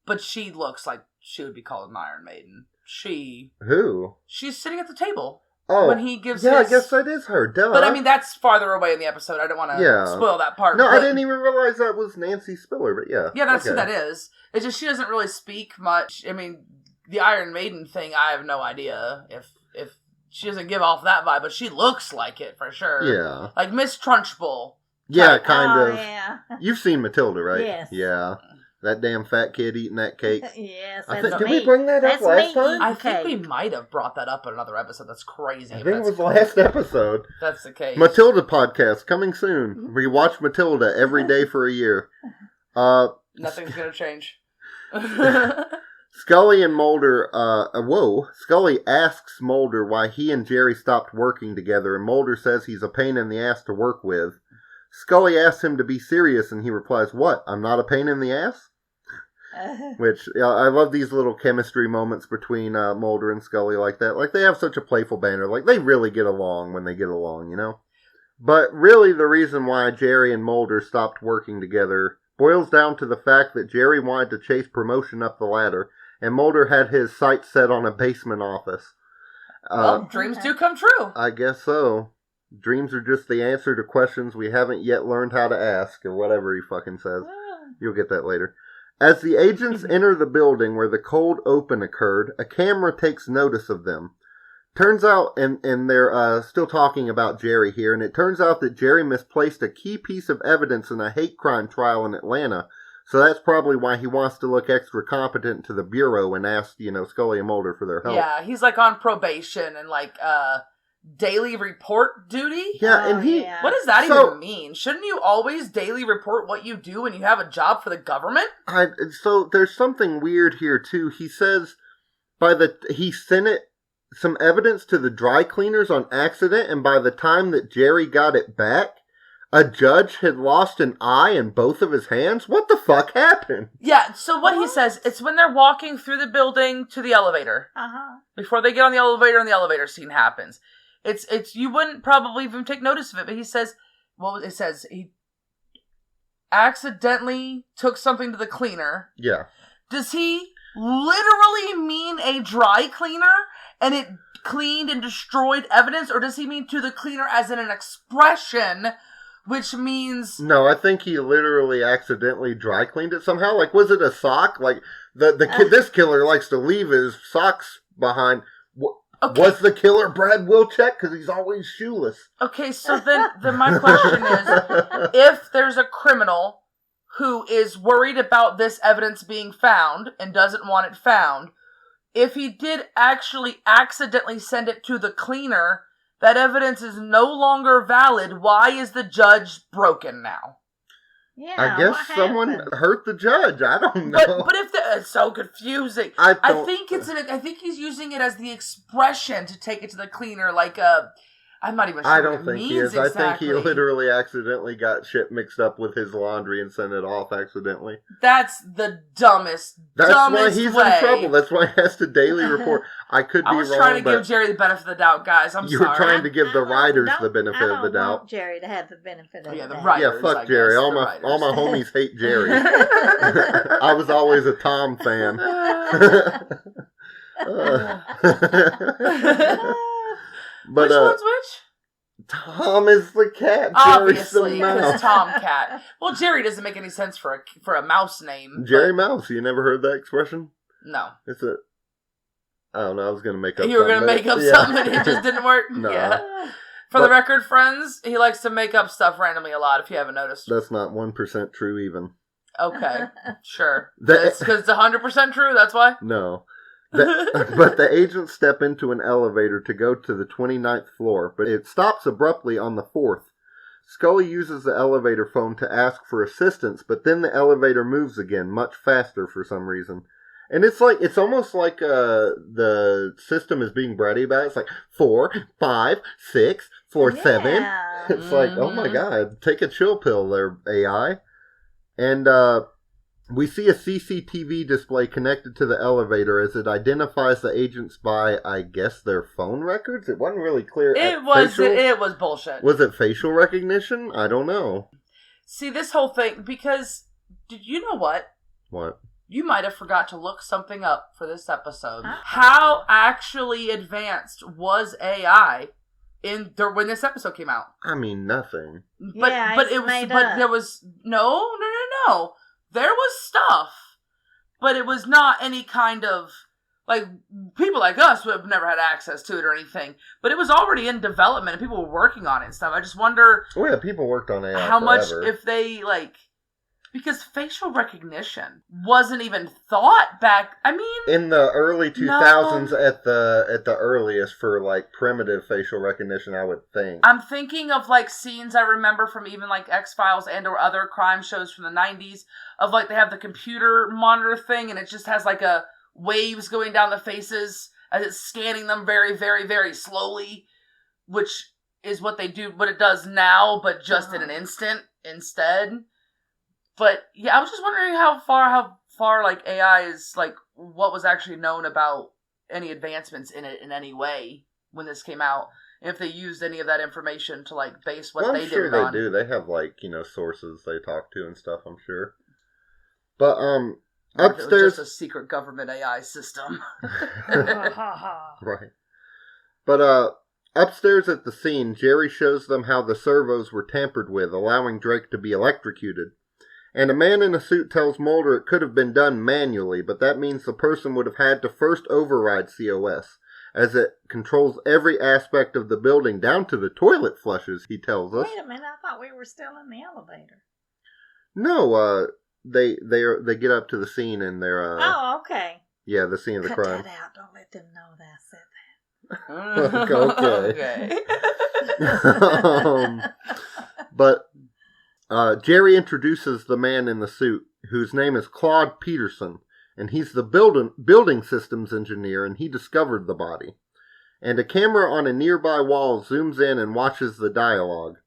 Speaker 3: but she looks like she would be called an Iron Maiden.
Speaker 2: Who?
Speaker 3: She's sitting at the table.
Speaker 2: Oh.
Speaker 3: When he gives
Speaker 2: I guess that is her, duh.
Speaker 3: But I mean, that's farther away in the episode. I don't want to spoil that part.
Speaker 2: No, I didn't even realize that was Nancy Spiller, but yeah.
Speaker 3: Yeah, that's who that is. It's just she doesn't really speak much. I mean, the Iron Maiden thing, I have no idea if she doesn't give off that vibe, but she looks like it for sure.
Speaker 2: Yeah.
Speaker 3: Like Miss Trunchbull.
Speaker 2: Yeah, kind of.
Speaker 1: Yeah.
Speaker 2: You've seen Matilda, right?
Speaker 1: Yes.
Speaker 2: Yeah. That damn fat kid eating that cake.
Speaker 1: Yes,
Speaker 2: Did we bring that up last time?
Speaker 3: I think we might have brought that up in another episode. That's crazy.
Speaker 2: I think it was last episode.
Speaker 3: That's the case.
Speaker 2: Matilda podcast coming soon. We watch Matilda every day for a year.
Speaker 3: Nothing's gonna change.
Speaker 2: Scully and Mulder, Scully asks Mulder why he and Jerry stopped working together, and Mulder says he's a pain in the ass to work with. Scully asks him to be serious, and he replies, "What, I'm not a pain in the ass?" Which, I love these little chemistry moments between Mulder and Scully like that. Like, they have such a playful banter. Like, they really get along when they get along, you know? But really, the reason why Jerry and Mulder stopped working together boils down to the fact that Jerry wanted to chase promotion up the ladder, and Mulder had his sights set on a basement office.
Speaker 3: Well, dreams do come true.
Speaker 2: I guess so. Dreams are just the answer to questions we haven't yet learned how to ask, or whatever he fucking says. You'll get that later. As the agents enter the building where the cold open occurred, a camera takes notice of them. Turns out, and they're still talking about Jerry here, and it turns out that Jerry misplaced a key piece of evidence in a hate crime trial in Atlanta, so that's probably why he wants to look extra competent to the Bureau and ask, Scully and Mulder for their help.
Speaker 3: Yeah, he's like on probation and like, daily report duty?
Speaker 2: Yeah, and
Speaker 3: what does that even mean? Shouldn't you always daily report what you do when you have a job for the government?
Speaker 2: So there's something weird here too. He says he sent some evidence to the dry cleaners on accident, and by the time that Jerry got it back, a judge had lost an eye in both of his hands? What the fuck happened?
Speaker 3: Yeah, so what he says, it's when they're walking through the building to the elevator. Before they get on the elevator and the elevator scene happens. It's you wouldn't probably even take notice of it, but he says, he accidentally took something to the cleaner.
Speaker 2: Yeah.
Speaker 3: Does he literally mean a dry cleaner and it cleaned and destroyed evidence, or does he mean to the cleaner as in an expression, which means...
Speaker 2: No, I think he literally accidentally dry cleaned it somehow. Like, was it a sock? Like, the kid, this killer likes to leave his socks behind... Okay. Was the killer Brad Wilczek? Because he's always shoeless.
Speaker 3: Okay, so then my question is, if there's a criminal who is worried about this evidence being found and doesn't want it found, if he did actually accidentally send it to the cleaner, that evidence is no longer valid. Why is the judge broken now?
Speaker 1: Yeah,
Speaker 2: I guess someone hurt the judge. I don't know.
Speaker 3: But if it's so confusing. I think he's using it as the expression to take it to the cleaner, like I'm not even sure.
Speaker 2: I don't think he is.
Speaker 3: Exactly.
Speaker 2: I think he literally accidentally got shit mixed up with his laundry and sent it off accidentally.
Speaker 3: That's the dumbest.
Speaker 2: That's why he's
Speaker 3: way.
Speaker 2: in trouble. That's why he has to daily report. I could be wrong. I was
Speaker 3: trying to give Jerry the benefit of the doubt, guys. I'm sorry.
Speaker 2: You were trying to give the writers the benefit of the doubt.
Speaker 1: I want Jerry to have the benefit of the doubt.
Speaker 3: Writers,
Speaker 2: yeah, fuck Jerry. All my homies hate Jerry. I was always a Tom fan.
Speaker 3: But, which one's which?
Speaker 2: Tom is the cat.
Speaker 3: Obviously, because Tomcat. Well, Jerry doesn't make any sense for a mouse name.
Speaker 2: Jerry Mouse. You never heard that expression?
Speaker 3: No.
Speaker 2: It's a... I don't know. I was going to make up
Speaker 3: You were going to make up something and it just didn't work?
Speaker 2: No.
Speaker 3: Yeah. For the record, friends, he likes to make up stuff randomly a lot, if you haven't noticed.
Speaker 2: That's not 1% true even.
Speaker 3: Okay. Sure. Because it's 100% true, that's why?
Speaker 2: No. But the agents step into an elevator to go to the 29th floor, but it stops abruptly on the 4th. Scully uses the elevator phone to ask for assistance, but then the elevator moves again, much faster for some reason. And it's almost like the system is being bratty about it. It's like 4, 5, 6, 4, 7. It's like, oh my god, take a chill pill there, AI. And we see a CCTV display connected to the elevator as it identifies the agents by, I guess, their phone records. It wasn't really clear.
Speaker 3: It was bullshit.
Speaker 2: Was it facial recognition? I don't know.
Speaker 3: See, this whole thing, because, did you know what?
Speaker 2: What?
Speaker 3: You might have forgot to look something up for this episode. How actually advanced was AI when this episode came out?
Speaker 2: I mean, nothing.
Speaker 3: But there was no. There was stuff, but it was not any kind of, like, people like us who have never had access to it or anything. But it was already in development and people were working on it and stuff. I just wonder.
Speaker 2: Oh yeah, people worked on AI
Speaker 3: how
Speaker 2: forever.
Speaker 3: much if they because facial recognition wasn't even thought back. I mean,
Speaker 2: in the early 2000s, at the earliest for like primitive facial recognition, I would think.
Speaker 3: I'm thinking of like scenes I remember from even like X-Files and or other crime shows from the 90s of like they have the computer monitor thing and it just has like a waves going down the faces as it's scanning them very, very, very slowly, which is what it does now, but just in an instant instead. But yeah, I was just wondering how far like AI is, like what was actually known about any advancements in it in any way when this came out. If they used any of that information to like base what they did on.
Speaker 2: I'm sure they do. They have like, sources they talk to and stuff, I'm sure. But upstairs,
Speaker 3: it was just a secret government AI system.
Speaker 2: Right. But upstairs at the scene, Jerry shows them how the servos were tampered with, allowing Drake to be electrocuted. And a man in a suit tells Mulder it could have been done manually, but that means the person would have had to first override COS, as it controls every aspect of the building, down to the toilet flushes, he tells us.
Speaker 1: Wait a minute, I thought we were still in the elevator.
Speaker 2: No, they get up to the scene and they're...
Speaker 1: oh, okay.
Speaker 2: Yeah, the scene of the crime.
Speaker 1: Cut that out, don't let them know that I said
Speaker 2: that. Okay. But... Jerry introduces the man in the suit, whose name is Claude Peterson, and he's the building systems engineer, and he discovered the body. And a camera on a nearby wall zooms in and watches the dialogue.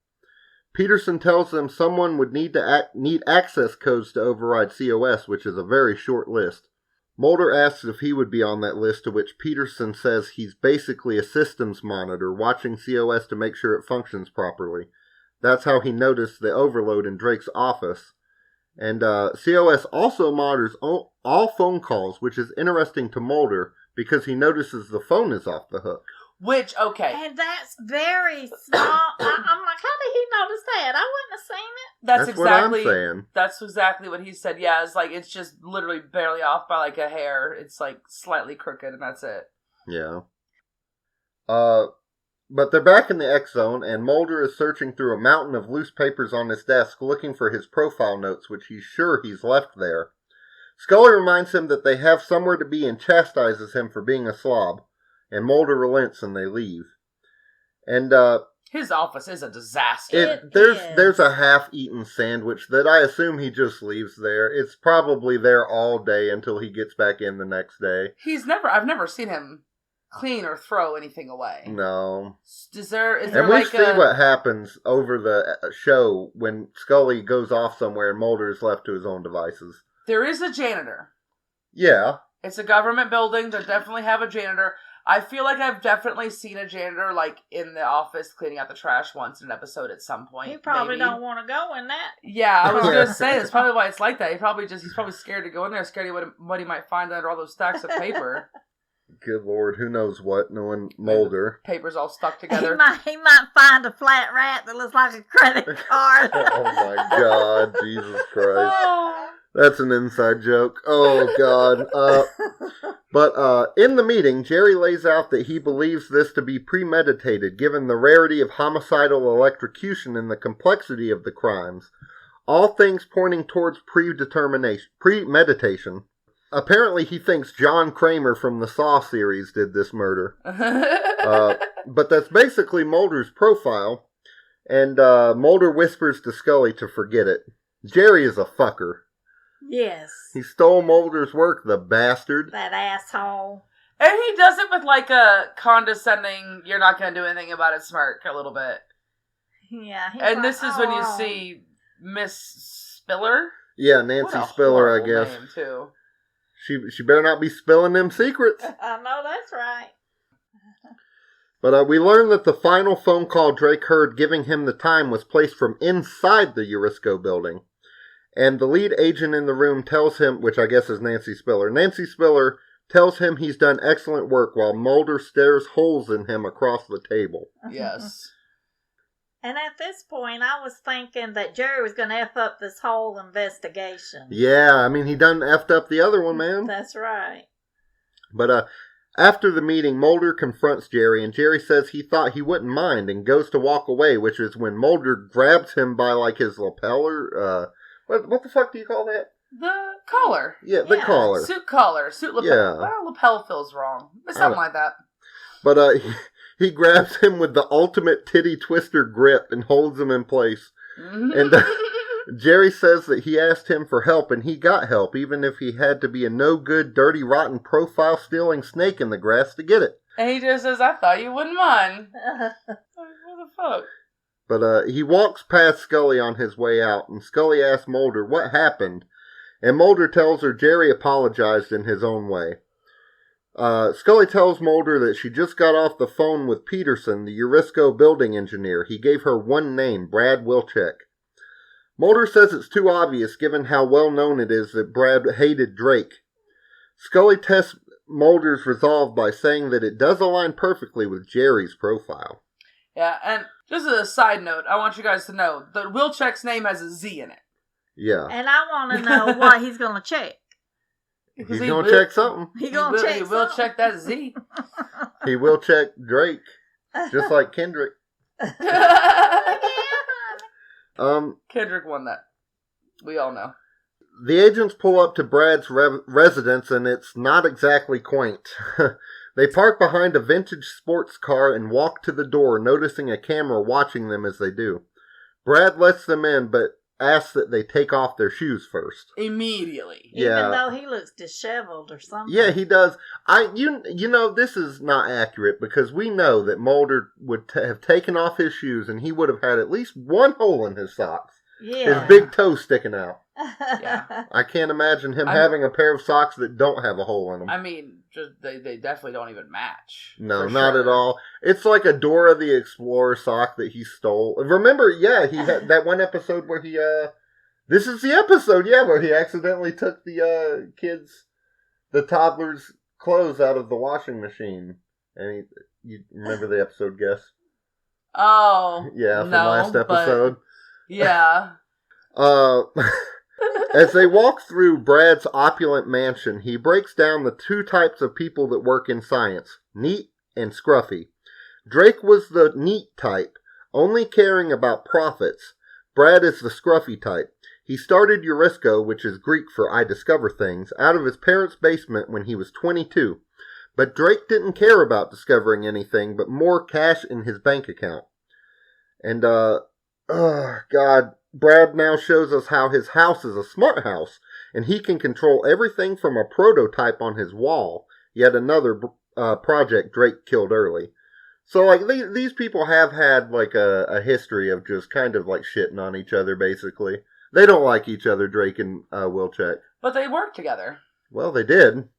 Speaker 2: Peterson tells them someone would need access codes to override COS, which is a very short list. Mulder asks if he would be on that list, to which Peterson says he's basically a systems monitor, watching COS to make sure it functions properly. That's how he noticed the overload in Drake's office. And COS also monitors all phone calls, which is interesting to Mulder because he notices the phone is off the hook.
Speaker 3: Which, okay.
Speaker 1: And that's very small. I'm like, how did he notice that? I wouldn't have seen it.
Speaker 3: That's exactly
Speaker 2: what I'm saying.
Speaker 3: That's exactly what he said. Yeah, it's like, it's just literally barely off by like a hair. It's like slightly crooked and that's it.
Speaker 2: Yeah. But they're back in the X Zone, and Mulder is searching through a mountain of loose papers on his desk looking for his profile notes, which he's sure he's left there. Scully reminds him that they have somewhere to be and chastises him for being a slob, and Mulder relents and they leave. And
Speaker 3: his office is a disaster.
Speaker 2: There's a half-eaten sandwich that I assume he just leaves there. It's probably there all day until he gets back in the next day.
Speaker 3: I've never seen him clean or throw anything away.
Speaker 2: No.
Speaker 3: Is there
Speaker 2: and we see what happens over the show when Scully goes off somewhere and Mulder is left to his own devices.
Speaker 3: There is a janitor.
Speaker 2: Yeah.
Speaker 3: It's a government building. They definitely have a janitor. I feel like I've definitely seen a janitor like in the office cleaning out the trash once in an episode at some point.
Speaker 1: He probably don't want to go in that.
Speaker 3: Yeah, I was going to say that's probably why it's like that. He's probably scared to go in there, scared of what he might find under all those stacks of paper.
Speaker 2: Good Lord, who knows what, knowing Mulder.
Speaker 3: Paper's all stuck together.
Speaker 1: He might find a flat rat that looks like a credit card.
Speaker 2: Oh my God, Jesus Christ. That's an inside joke. Oh God. But in the meeting, Jerry lays out that he believes this to be premeditated, given the rarity of homicidal electrocution and the complexity of the crimes. All things pointing towards premeditation. Apparently, he thinks John Kramer from the Saw series did this murder. But that's basically Mulder's profile. And Mulder whispers to Scully to forget it. Jerry is a fucker.
Speaker 1: Yes.
Speaker 2: He stole Mulder's work, the bastard.
Speaker 1: That asshole.
Speaker 3: And he does it with like a condescending, you're not going to do anything about it smirk a little bit.
Speaker 1: Yeah.
Speaker 3: And like, this is when you see Miss Spiller.
Speaker 2: Yeah, Nancy Spiller, I guess.
Speaker 3: Name too.
Speaker 2: She better not be spilling them secrets.
Speaker 1: I know that's right.
Speaker 2: But we learned that the final phone call Drake heard giving him the time was placed from inside the Eurisco building. And the lead agent in the room tells him, which I guess is Nancy Spiller, tells him he's done excellent work while Mulder stares holes in him across the table.
Speaker 3: Yes.
Speaker 1: And at this point, I was thinking that Jerry was going to F up this whole investigation.
Speaker 2: Yeah, I mean, he done effed up the other one, man.
Speaker 1: That's right.
Speaker 2: But after the meeting, Mulder confronts Jerry, and Jerry says he thought he wouldn't mind and goes to walk away, which is when Mulder grabs him by, like, his lapel. What the fuck do you call that?
Speaker 3: The collar.
Speaker 2: Yeah, the collar.
Speaker 3: Suit collar. Suit lapel.
Speaker 2: Yeah.
Speaker 3: Well, lapel feels wrong. Something like that.
Speaker 2: But he grabs him with the ultimate titty twister grip and holds him in place. And Jerry says that he asked him for help, and he got help, even if he had to be a no-good, dirty, rotten, profile-stealing snake in the grass to get it.
Speaker 3: And he just says, I thought you wouldn't mind. What the fuck?
Speaker 2: But he walks past Scully on his way out, and Scully asks Mulder what happened, and Mulder tells her Jerry apologized in his own way. Scully tells Mulder that she just got off the phone with Peterson, the Eurisco building engineer. He gave her one name, Brad Wilczek. Mulder says it's too obvious given how well known it is that Brad hated Drake. Scully tests Mulder's resolve by saying that it does align perfectly with Jerry's profile.
Speaker 3: Yeah, and just as a side note, I want you guys to know that Wilczek's name has a Z in it.
Speaker 2: Yeah.
Speaker 1: And I want to know what he's going to check.
Speaker 2: He's going to check something.
Speaker 1: He will
Speaker 3: check that Z.
Speaker 2: He will check Drake, just like Kendrick.
Speaker 3: Kendrick won that. We all know.
Speaker 2: The agents pull up to Brad's residence, and it's not exactly quaint. They park behind a vintage sports car and walk to the door, noticing a camera watching them as they do. Brad lets them in, but asks that they take off their shoes first.
Speaker 3: Immediately.
Speaker 1: Even though he looks disheveled or something.
Speaker 2: Yeah, he does. You know, this is not accurate because we know that Mulder would have taken off his shoes and he would have had at least one hole in his socks.
Speaker 1: Yeah.
Speaker 2: His big toe sticking out.
Speaker 3: Yeah.
Speaker 2: I can't imagine him having a pair of socks that don't have a hole in them.
Speaker 3: I mean, just they definitely don't even match.
Speaker 2: No, not at all. It's like a Dora the Explorer sock that he stole. Remember, he had that one episode where he, this is the episode, where he accidentally took the the toddler's clothes out of the washing machine. And you remember the episode, guess?
Speaker 3: Oh.
Speaker 2: Yeah, from last episode.
Speaker 3: Yeah.
Speaker 2: As they walk through Brad's opulent mansion, he breaks down the two types of people that work in science, neat and scruffy. Drake was the neat type, only caring about profits. Brad is the scruffy type. He started Eurisco, which is Greek for I discover things, out of his parents' basement when he was 22. But Drake didn't care about discovering anything, but more cash in his bank account. And, Brad now shows us how his house is a smart house, and he can control everything from a prototype on his wall, yet another project Drake killed early. So, like, these people have had, like, a history of just kind of, like, shitting on each other, basically. They don't like each other, Drake and Wilczek.
Speaker 3: But they work together.
Speaker 2: Well, they did.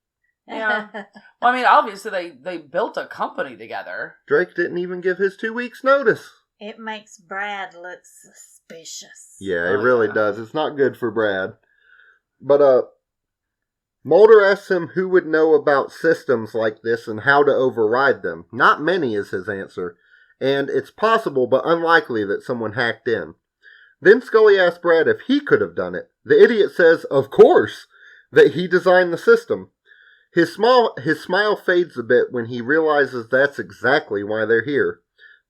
Speaker 3: Yeah. Well, I mean, obviously they built a company together.
Speaker 2: Drake didn't even give his 2 weeks' notice.
Speaker 1: It makes Brad look suspicious.
Speaker 2: Yeah, it really does. It's not good for Brad. But, Mulder asks him who would know about systems like this and how to override them. Not many is his answer. And it's possible but unlikely that someone hacked in. Then Scully asks Brad if he could have done it. The idiot says, of course, that he designed the system. His smile fades a bit when he realizes that's exactly why they're here.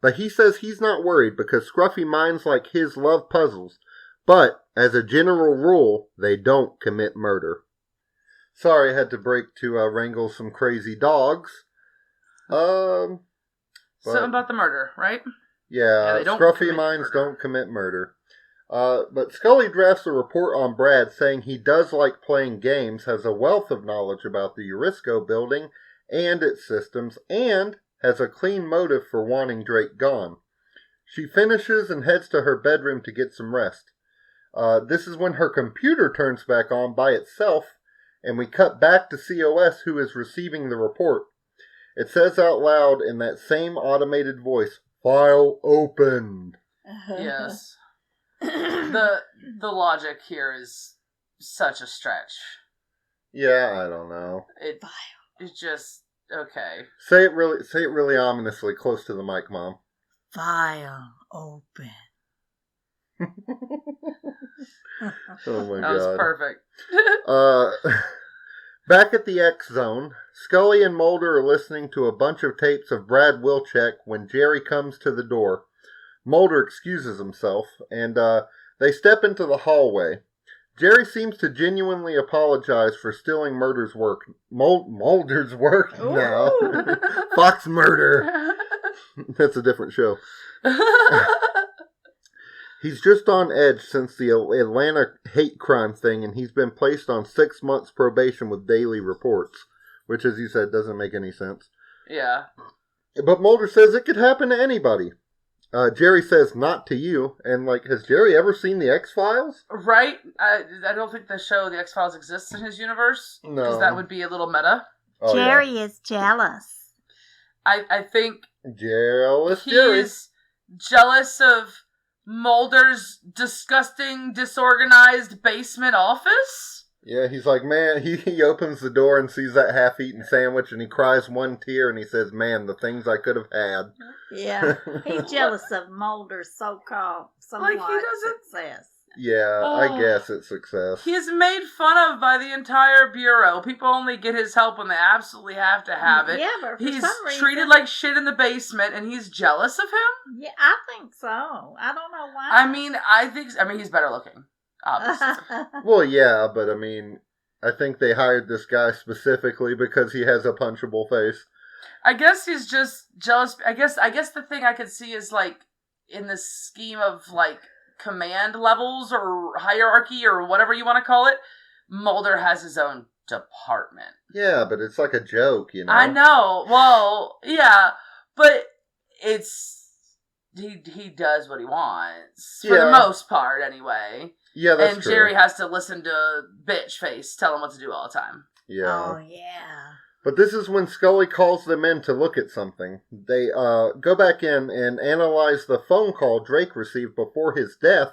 Speaker 2: But he says he's not worried because scruffy minds like his love puzzles. But, as a general rule, they don't commit murder. Sorry I had to break to wrangle some crazy dogs.
Speaker 3: Something about the murder, right?
Speaker 2: Yeah,
Speaker 3: they don't
Speaker 2: scruffy
Speaker 3: commit
Speaker 2: minds
Speaker 3: murder.
Speaker 2: don't commit murder. But Scully drafts a report on Brad saying he does like playing games, has a wealth of knowledge about the Eurisco building and its systems, and has a clean motive for wanting Drake gone. She finishes and heads to her bedroom to get some rest. This is when her computer turns back on by itself, and we cut back to COS, who is receiving the report. It says out loud in that same automated voice, "File opened."
Speaker 3: Yes. The logic here is such a stretch.
Speaker 2: Yeah, I don't know.
Speaker 3: It's just okay.
Speaker 2: Say it really ominously close to the mic, Mom.
Speaker 1: File open.
Speaker 2: Oh my
Speaker 3: That
Speaker 2: god.
Speaker 3: was perfect.
Speaker 2: Back at the X Zone, Scully and Mulder are listening to a bunch of tapes of Brad Wilczek when Jerry comes to the door. Mulder excuses himself, and they step into the hallway. Jerry seems to genuinely apologize for stealing Mulder's work. Mulder's work? No. Fox Murder. That's a different show. He's just on edge since the Atlanta hate crime thing, and he's been placed on 6 months probation with daily reports, which, as you said, doesn't make any sense.
Speaker 3: Yeah.
Speaker 2: But Mulder says it could happen to anybody. Jerry says, not to you. And, has Jerry ever seen the X-Files?
Speaker 3: Right? I don't think the show The X-Files exists in his universe.
Speaker 2: No.
Speaker 3: Because that would be a little meta.
Speaker 2: Oh,
Speaker 1: Jerry is jealous.
Speaker 3: I think
Speaker 2: Jealous
Speaker 3: he's
Speaker 2: Jerry.
Speaker 3: jealous of Mulder's disgusting, disorganized basement office.
Speaker 2: Yeah, he's like, man, he opens the door and sees that half-eaten sandwich, and he cries one tear, and he says, man, the things I could have had.
Speaker 1: Yeah, he's jealous of Mulder's so-called somewhat success.
Speaker 2: Yeah, I guess it's success.
Speaker 3: He's made fun of by the entire bureau. People only get his help when they absolutely have to have it.
Speaker 1: Yeah, but for
Speaker 3: he's
Speaker 1: some reason,
Speaker 3: treated like shit in the basement, and he's jealous of him?
Speaker 1: Yeah, I think so. I don't know why.
Speaker 3: I think he's better looking, obviously.
Speaker 2: Well, yeah, but I think they hired this guy specifically because he has a punchable face.
Speaker 3: I guess he's just jealous. I guess the thing I could see is, in the scheme of, command levels or hierarchy or whatever you want to call it, Mulder has his own department.
Speaker 2: Yeah, but it's like a joke, you know?
Speaker 3: I know. Well, yeah, but he does what he wants. For the most part, anyway.
Speaker 2: Yeah, that's
Speaker 3: and
Speaker 2: true.
Speaker 3: Jerry has to listen to bitch face tell him what to do all the time.
Speaker 2: Yeah.
Speaker 1: Oh, yeah.
Speaker 2: But this is when Scully calls them in to look at something. They go back in and analyze the phone call Drake received before his death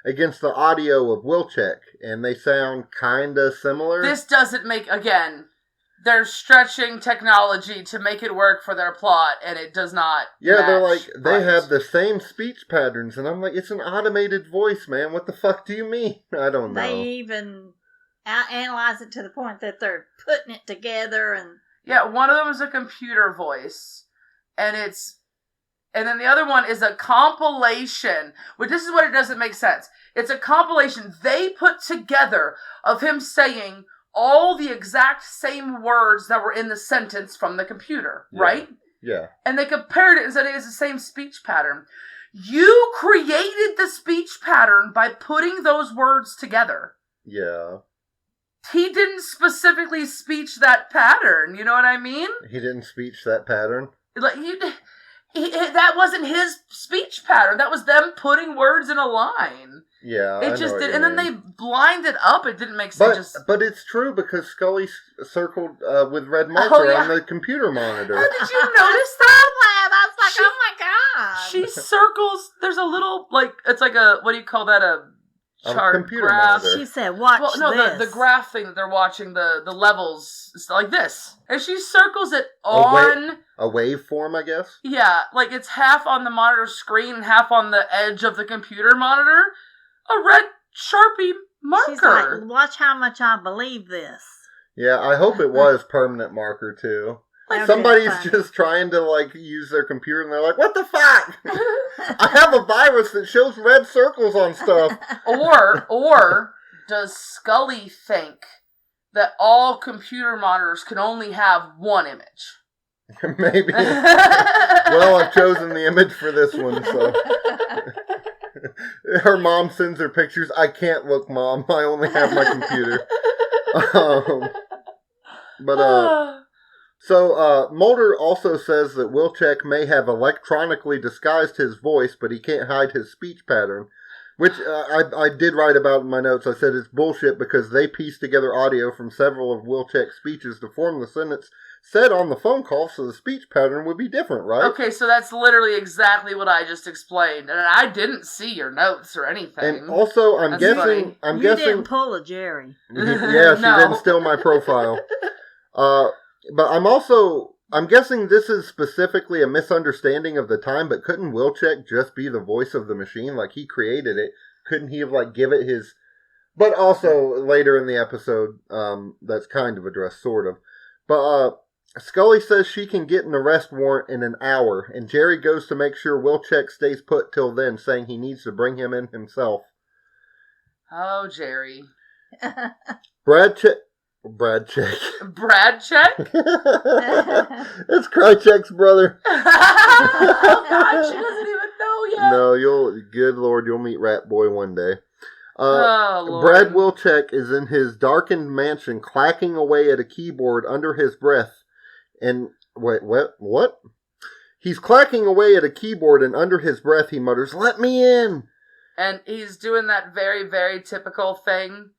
Speaker 2: against the audio of Wilczek, and they sound kind of similar.
Speaker 3: This doesn't make, again, they're stretching technology to make it work for their plot, and it does not
Speaker 2: Yeah, they're
Speaker 3: match
Speaker 2: like, they
Speaker 3: right.
Speaker 2: have the same speech patterns, and I'm like, it's an automated voice, man. What the fuck do you mean? I don't know.
Speaker 1: They even analyze it to the point that they're putting it together and...
Speaker 3: Yeah, one of them is a computer voice, and then the other one is a compilation, which this is what it doesn't make sense. It's a compilation they put together of him saying all the exact same words that were in the sentence from the computer, right?
Speaker 2: Yeah.
Speaker 3: And they compared it and said it is the same speech pattern. You created the speech pattern by putting those words together.
Speaker 2: Yeah.
Speaker 3: He didn't specifically speech that pattern, you know what I mean?
Speaker 2: He didn't speech that pattern?
Speaker 3: That wasn't his speech pattern. That was them putting words in a line.
Speaker 2: Yeah,
Speaker 3: it just did, and then they lined it up. It didn't make sense.
Speaker 2: But it's true because Scully circled with red marker on the computer monitor.
Speaker 3: Oh, did you notice that?
Speaker 1: I was like, oh my god!
Speaker 3: She circles. There's a little it's like a, what do you call that? A chart
Speaker 2: computer
Speaker 3: graph.
Speaker 2: monitor.
Speaker 1: She said, "Watch this."
Speaker 3: The graph thing that they're watching, the levels, it's like this, and she circles it on
Speaker 2: a waveform, I guess.
Speaker 3: Yeah, it's half on the monitor screen and half on the edge of the computer monitor. A red Sharpie marker.
Speaker 1: She's like, watch how much I believe this.
Speaker 2: Yeah, I hope it was permanent marker too. Somebody's just trying to use their computer and they're like, what the fuck? I have a virus that shows red circles on stuff.
Speaker 3: Or does Scully think that all computer monitors can only have one image?
Speaker 2: Maybe. Well, I've chosen the image for this one, so. Her mom sends her pictures. I can't look, Mom. I only have my computer. So Mulder also says that Wilczek may have electronically disguised his voice, but he can't hide his speech pattern. Which I did write about in my notes. I said it's bullshit because they pieced together audio from several of Wilczek's speeches to form the sentence said on the phone call, so the speech pattern would be different, right?
Speaker 3: Okay, so that's literally exactly what I just explained, and I didn't see your notes or anything.
Speaker 2: And also, I'm guessing
Speaker 1: you didn't pull a Jerry.
Speaker 2: Yeah, she didn't steal my profile. But I'm guessing this is specifically a misunderstanding of the time, but couldn't Wilczek just be the voice of the machine? Like, he created it. Couldn't he have, like, give it his... But also, later in the episode, that's kind of addressed, sort of. But, Scully says she can get an arrest warrant in an hour, and Jerry goes to make sure Wilczek stays put till then, saying he needs to bring him in himself.
Speaker 3: Oh, Jerry.
Speaker 2: Brad check. It's Krychek's brother.
Speaker 3: Oh, God, she doesn't even know yet.
Speaker 2: No, good Lord, you'll meet Rat Boy one day.
Speaker 3: Lord.
Speaker 2: Brad Wilczek is in his darkened mansion clacking away at a keyboard under his breath. And, wait, what? He's clacking away at a keyboard and under his breath he mutters, "Let me in!"
Speaker 3: And he's doing that very, very typical thing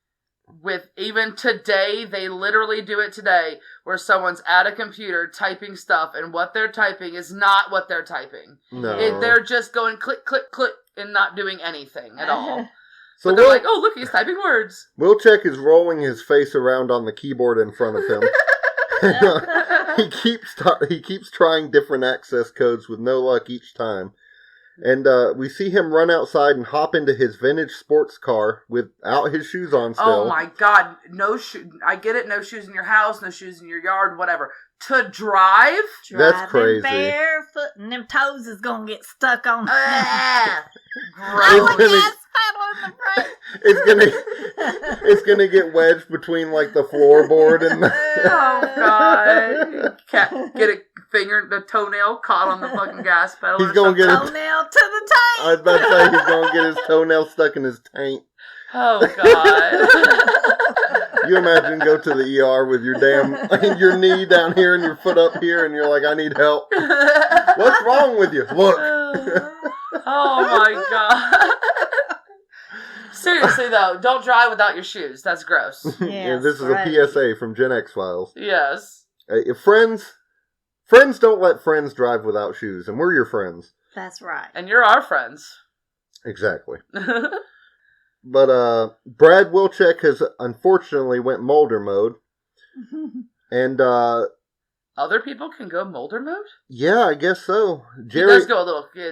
Speaker 3: with, even today, they literally do it today, where someone's at a computer typing stuff and what they're typing is not what they're typing.
Speaker 2: No.
Speaker 3: They're just going click, click, click and not doing anything at all.
Speaker 2: So
Speaker 3: but they're like, oh, look, he's typing words.
Speaker 2: Wilczek is rolling his face around on the keyboard in front of him. He keeps trying different access codes with no luck each time. And we see him run outside and hop into his vintage sports car without his shoes on still.
Speaker 3: Oh my God, no shoes. I get it, no shoes in your house, no shoes in your yard, whatever. To drive?
Speaker 2: That's crazy.
Speaker 1: Barefoot and them toes is gonna get stuck on.
Speaker 2: It's gonna get wedged between like the floorboard and the...
Speaker 3: Oh God! Get the toenail caught on the fucking gas pedal.
Speaker 2: He's gonna get
Speaker 1: toenail to the tank.
Speaker 2: I was about to say he's gonna get his toenail stuck in his taint.
Speaker 3: Oh God!
Speaker 2: You imagine go to the ER with your knee down here and your foot up here, and you're like, I need help. What's wrong with you? Look.
Speaker 3: Oh my God. Seriously though, don't drive without your shoes. That's gross.
Speaker 1: Yes,
Speaker 2: yeah, this is a PSA from GenXFiles.
Speaker 3: Yes.
Speaker 2: If friends don't let friends drive without shoes, and we're your friends.
Speaker 1: That's right.
Speaker 3: And you're our friends.
Speaker 2: Exactly. But Brad Wilczek has unfortunately went Mulder mode. And
Speaker 3: other people can go Mulder mode?
Speaker 2: Yeah, I guess so.
Speaker 3: Jerry he does go a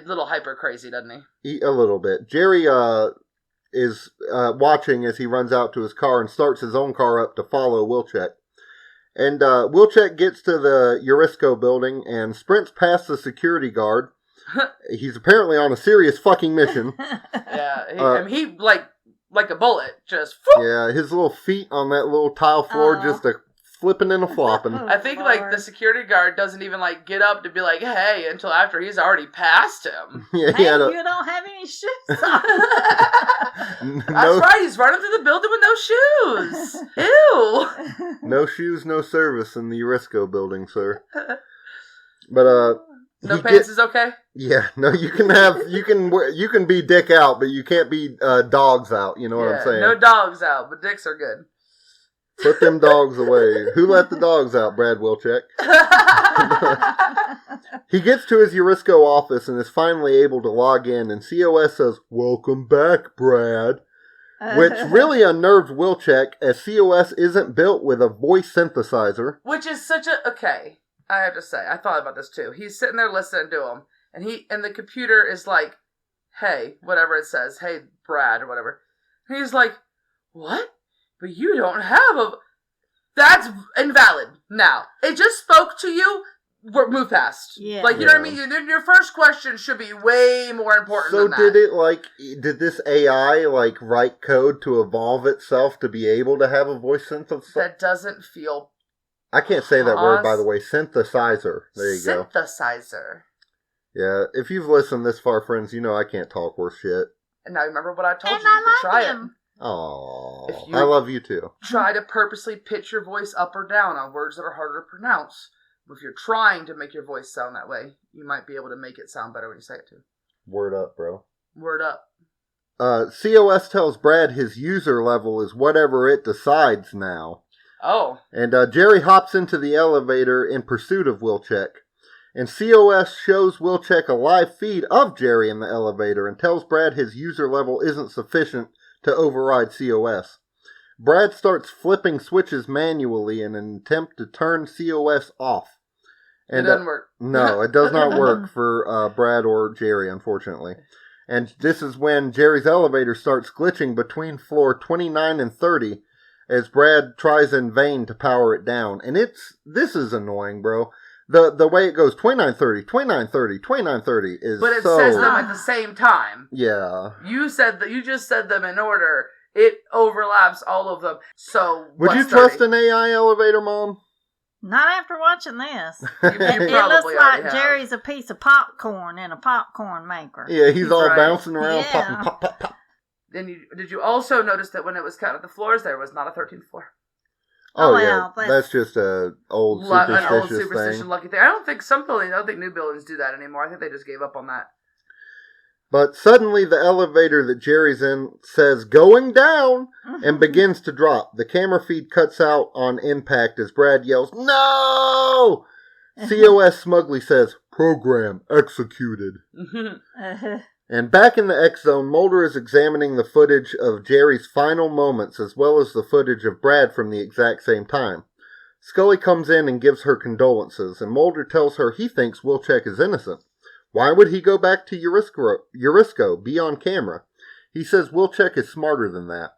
Speaker 3: little hyper crazy, doesn't he?
Speaker 2: A little bit. Jerry is watching as he runs out to his car and starts his own car up to follow Wilczek. And Wilczek gets to the Urisco building and sprints past the security guard. He's apparently on a serious fucking mission.
Speaker 3: Yeah, he like a bullet, just...
Speaker 2: Yeah, his little feet on that little tile floor just a flipping and a flopping.
Speaker 3: I think like the security guard doesn't even like get up to be like, hey, until after he's already passed him.
Speaker 2: Yeah,
Speaker 1: hey, you don't have any shoes on.
Speaker 3: That's right, he's running through the building with no shoes. Ew.
Speaker 2: No shoes, no service in the Urisco building, sir. But
Speaker 3: no pants is okay?
Speaker 2: Yeah, no, you can be dick out, but you can't be dogs out, you know what I'm saying?
Speaker 3: No dogs out, but dicks are good.
Speaker 2: Put them dogs away. Who let the dogs out, Brad Wilczek? He gets to his Urisco office and is finally able to log in, and COS says, "Welcome back, Brad." Which really unnerved Wilczek, as COS isn't built with a voice synthesizer.
Speaker 3: Which is such a... Okay, I have to say, I thought about this too. He's sitting there listening to him, and the computer is like, hey, whatever it says, hey, Brad, or whatever. And he's like, what? But you don't have a... That's invalid. Now, it just spoke to you. Move past. Yeah. Like, you know what I mean? Your first question should be way more important than that.
Speaker 2: So did this AI, write code to evolve itself to be able to have a voice synthesizer?
Speaker 3: That doesn't feel
Speaker 2: I can't say that word, by the way. Synthesizer. There you go.
Speaker 3: Synthesizer.
Speaker 2: Yeah, if you've listened this far, friends, you know I can't talk worth shit.
Speaker 3: And now remember what I told
Speaker 1: And
Speaker 3: you. You
Speaker 1: I
Speaker 3: could try
Speaker 1: him.
Speaker 3: it.
Speaker 2: Aww. I love you too.
Speaker 3: Try to purposely pitch your voice up or down on words that are harder to pronounce. If you're trying to make your voice sound that way, you might be able to make it sound better when you say it too.
Speaker 2: Word up, bro.
Speaker 3: Word up.
Speaker 2: COS tells Brad his user level is whatever it decides now.
Speaker 3: Oh.
Speaker 2: And Jerry hops into the elevator in pursuit of Wilczek. And COS shows Wilczek a live feed of Jerry in the elevator and tells Brad his user level isn't sufficient to override COS. Brad starts flipping switches manually in an attempt to turn COS off. And,
Speaker 3: it doesn't work.
Speaker 2: No, it does not work for Brad or Jerry, unfortunately. And this is when Jerry's elevator starts glitching between floor 29 and 30 as Brad tries in vain to power it down. And this is annoying, bro. The way it goes 2930, 2930, 2930 is
Speaker 3: But it
Speaker 2: so...
Speaker 3: says them at the same time.
Speaker 2: Yeah.
Speaker 3: You just said them in order. It overlaps all of them. So
Speaker 2: would you trust an AI elevator, Mom?
Speaker 1: Not after watching this.
Speaker 3: It
Speaker 1: It looks like Jerry's a piece of popcorn in a popcorn maker.
Speaker 2: Yeah, he's all
Speaker 3: right.
Speaker 2: bouncing around,
Speaker 1: Yeah.
Speaker 2: popping, pop, pop, pop.
Speaker 3: Then did you also notice that when it was counted the floors, there was not a 13th floor?
Speaker 2: Oh,
Speaker 1: well,
Speaker 2: yeah, that's just an old superstitious thing.
Speaker 3: Lucky thing. I don't think new buildings do that anymore. I think they just gave up on that.
Speaker 2: But suddenly the elevator that Jerry's in says going down and begins to drop. The camera feed cuts out on impact as Brad yells, "No!" COS smugly says, "Program executed." And back in the X Zone, Mulder is examining the footage of Jerry's final moments as well as the footage of Brad from the exact same time. Scully comes in and gives her condolences, and Mulder tells her he thinks Wilczek is innocent. Why would he go back to Eurisco, be on camera? He says Wilczek is smarter than that.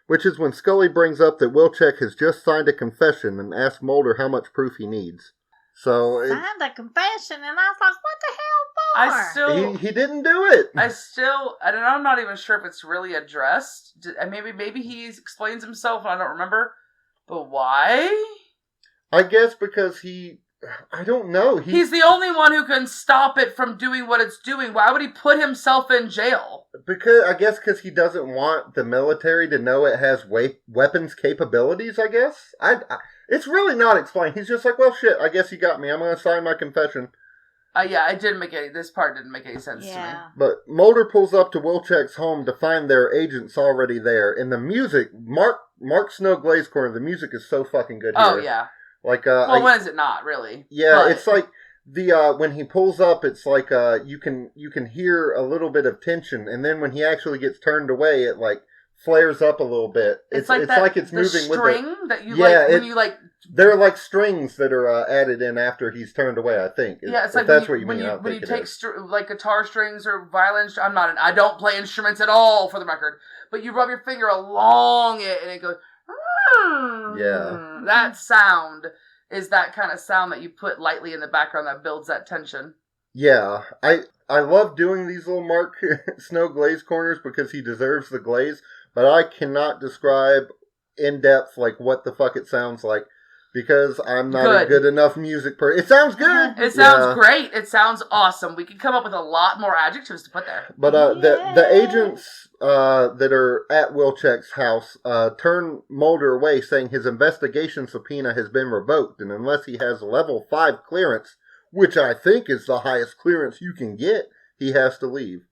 Speaker 2: Which is when Scully brings up that Wilczek has just signed a confession and asks Mulder how much proof he needs. So
Speaker 1: signed a confession, and I was like, what the hell for?
Speaker 2: He didn't do it.
Speaker 3: And I'm not even sure if it's really addressed. Maybe he explains himself, and I don't remember. But why?
Speaker 2: I guess because I don't know.
Speaker 3: He's the only one who can stop it from doing what it's doing. Why would he put himself in jail?
Speaker 2: Because he doesn't want the military to know it has weapons capabilities, I guess. It's really not explained. He's just like, well, shit, I guess you got me. I'm going to sign my confession.
Speaker 3: This part didn't make any sense to me.
Speaker 2: But Mulder pulls up to Wilczek's home to find their agents already there. And the music, Mark Snow Glaze Corner, the music is so fucking good here.
Speaker 3: Oh, yeah.
Speaker 2: Like,
Speaker 3: when is it not, really?
Speaker 2: Yeah, but it's like when he pulls up, it's like you can hear a little bit of tension, and then when he actually gets turned away, it like flares up a little bit. It's moving with the
Speaker 3: string that you
Speaker 2: There are like strings that are added in after he's turned away. I think.
Speaker 3: Yeah, it's
Speaker 2: like
Speaker 3: that's what you mean. When you take like guitar strings or violin. I don't play instruments at all, for the record. But you rub your finger along it, and it goes.
Speaker 2: Yeah.
Speaker 3: That sound is that kind of sound that you put lightly in the background that builds that tension.
Speaker 2: Yeah. I love doing these little Mark Snow Glaze corners because he deserves the glaze, but I cannot describe in depth like what the fuck it sounds like because I'm not a good enough music person. It sounds good.
Speaker 3: It sounds great. It sounds awesome. We could come up with a lot more adjectives to put there.
Speaker 2: But the agents that are at Wilczek's house turn Mulder away, saying his investigation subpoena has been revoked, and unless he has level 5 clearance, which I think is the highest clearance you can get, he has to leave.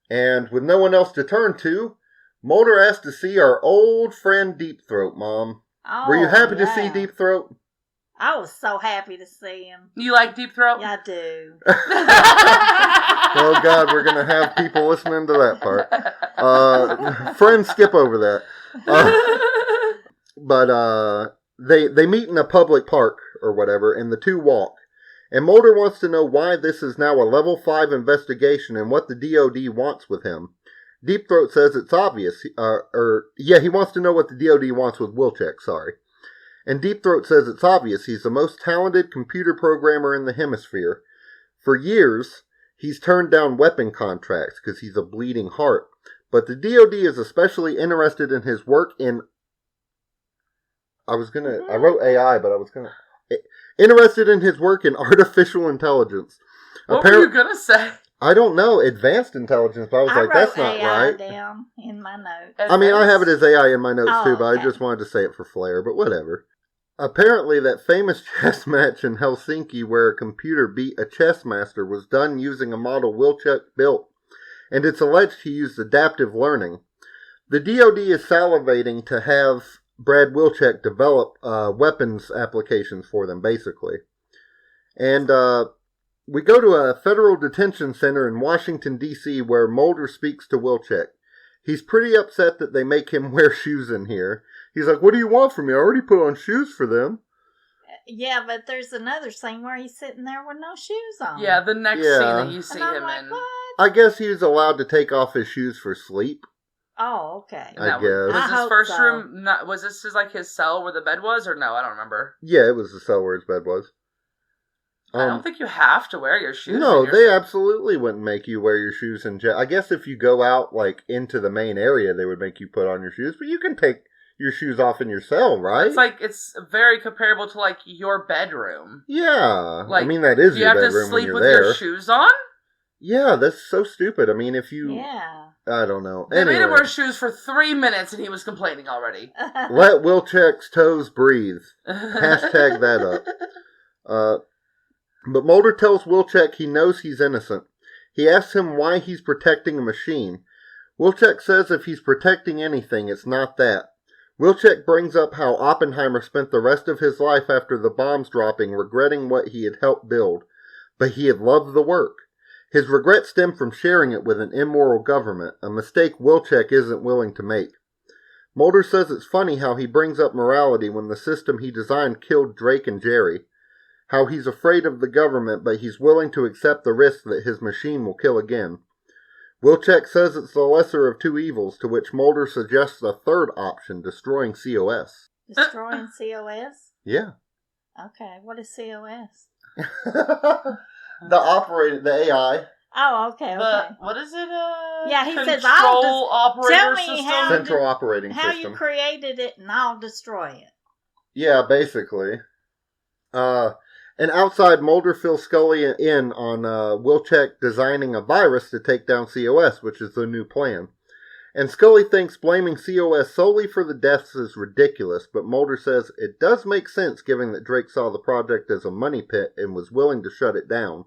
Speaker 2: And with no one else to turn to, Mulder asked to see our old friend Deep Throat, Mom.
Speaker 1: Oh,
Speaker 2: were you happy to see Deep Throat?
Speaker 1: I was so happy to see him.
Speaker 3: You like Deep Throat?
Speaker 1: Yeah, I do.
Speaker 2: Oh, God, we're going to have people listening to that part. Friends, skip over that. But they meet in a public park or whatever, and the two walk. And Mulder wants to know why this is now a level 5 investigation and what the DOD wants with him. Deep Throat says it's obvious. He wants to know what the DOD wants with Wilczek, sorry. And Deep Throat says it's obvious he's the most talented computer programmer in the hemisphere. For years, he's turned down weapon contracts because he's a bleeding heart. But the DOD is especially interested in his work in I wrote AI, but I was gonna... Interested in his work in artificial intelligence.
Speaker 3: What were you gonna say?
Speaker 2: I don't know, advanced intelligence, but I was like, that's not
Speaker 1: AI
Speaker 2: right.
Speaker 1: down in my notes.
Speaker 2: I mean, I have it as AI in my notes too, but I just wanted to say it for flair, but whatever. Apparently, that famous chess match in Helsinki where a computer beat a chess master was done using a model Wilczek built, and it's alleged he used adaptive learning. The DoD is salivating to have Brad Wilczek develop weapons applications for them, basically. And we go to a federal detention center in Washington, D.C., where Mulder speaks to Wilczek. He's pretty upset that they make him wear shoes in here. He's like, what do you want from me? I already put on shoes for them.
Speaker 1: Yeah, but there's another scene where he's sitting there with no shoes on.
Speaker 3: Yeah, the next scene that you see him
Speaker 1: like,
Speaker 3: in.
Speaker 1: What?
Speaker 2: I guess he was allowed to take off his shoes for sleep.
Speaker 1: Oh, okay.
Speaker 2: I guess.
Speaker 3: Was his first room, was this his cell where the bed was, or no? I don't remember.
Speaker 2: Yeah, it was the cell where his bed was.
Speaker 3: I don't think you have to wear your shoes.
Speaker 2: No, they absolutely wouldn't make you wear your shoes in jail. I guess if you go out, like, into the main area, they would make you put on your shoes. But you can take your shoes off in your cell, right?
Speaker 3: It's very comparable to, like, your bedroom.
Speaker 2: Yeah.
Speaker 3: Like,
Speaker 2: I mean, that is your bedroom when you're there.
Speaker 3: Do you have to sleep with your shoes on?
Speaker 2: Yeah, that's so stupid. I mean, if you...
Speaker 1: Yeah.
Speaker 2: I don't know.
Speaker 3: They made him wear shoes for 3 minutes and he was complaining already.
Speaker 2: Let Wilczek's toes breathe. Hashtag that up. But Mulder tells Wilczek he knows he's innocent. He asks him why he's protecting a machine. Wilczek says if he's protecting anything, it's not that. Wilczek brings up how Oppenheimer spent the rest of his life after the bombs dropping regretting what he had helped build, but he had loved the work. His regret stemmed from sharing it with an immoral government, a mistake Wilczek isn't willing to make. Mulder says it's funny how he brings up morality when the system he designed killed Drake and Jerry. How he's afraid of the government, but he's willing to accept the risk that his machine will kill again. Wilczek says it's the lesser of two evils, to which Mulder suggests a third option, destroying COS.
Speaker 1: Destroying COS?
Speaker 2: Yeah.
Speaker 1: Okay, what is COS?
Speaker 2: The AI.
Speaker 1: Oh, okay.
Speaker 3: What is it?
Speaker 1: Yeah, he says,
Speaker 3: Control operator
Speaker 1: tell me
Speaker 3: system?
Speaker 2: Central operating
Speaker 1: how
Speaker 2: system.
Speaker 1: you created it and I'll destroy it.
Speaker 2: Yeah, basically. And outside, Mulder fills Scully in on Wilczek designing a virus to take down COS, which is the new plan. And Scully thinks blaming COS solely for the deaths is ridiculous, but Mulder says it does make sense given that Drake saw the project as a money pit and was willing to shut it down.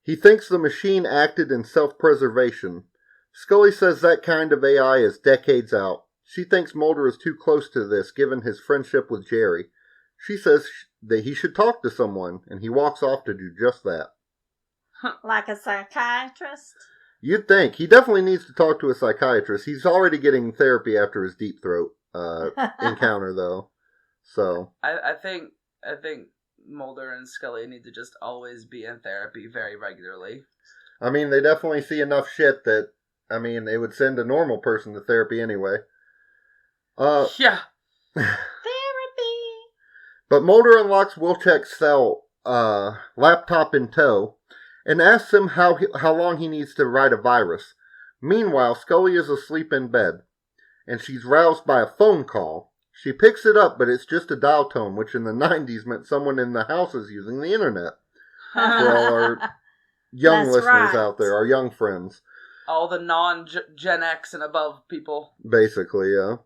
Speaker 2: He thinks the machine acted in self-preservation. Scully says that kind of AI is decades out. She thinks Mulder is too close to this given his friendship with Jerry. She says that he should talk to someone, and he walks off to do just that.
Speaker 1: Like a psychiatrist?
Speaker 2: You'd think. He definitely needs to talk to a psychiatrist. He's already getting therapy after his deep throat encounter, though. So
Speaker 3: I think Mulder and Scully need to just always be in therapy very regularly.
Speaker 2: I mean, they definitely see enough shit that, I mean, it would send a normal person to therapy anyway.
Speaker 3: Yeah.
Speaker 2: But Mulder unlocks Wilczek's cell, laptop in tow, and asks him how long he needs to write a virus. Meanwhile, Scully is asleep in bed, and she's roused by a phone call. She picks it up, but it's just a dial tone, which in the 90s meant someone in the house is using the internet. For all our young listeners out there, our young friends.
Speaker 3: All the non-Gen X and above people.
Speaker 2: Basically, yeah.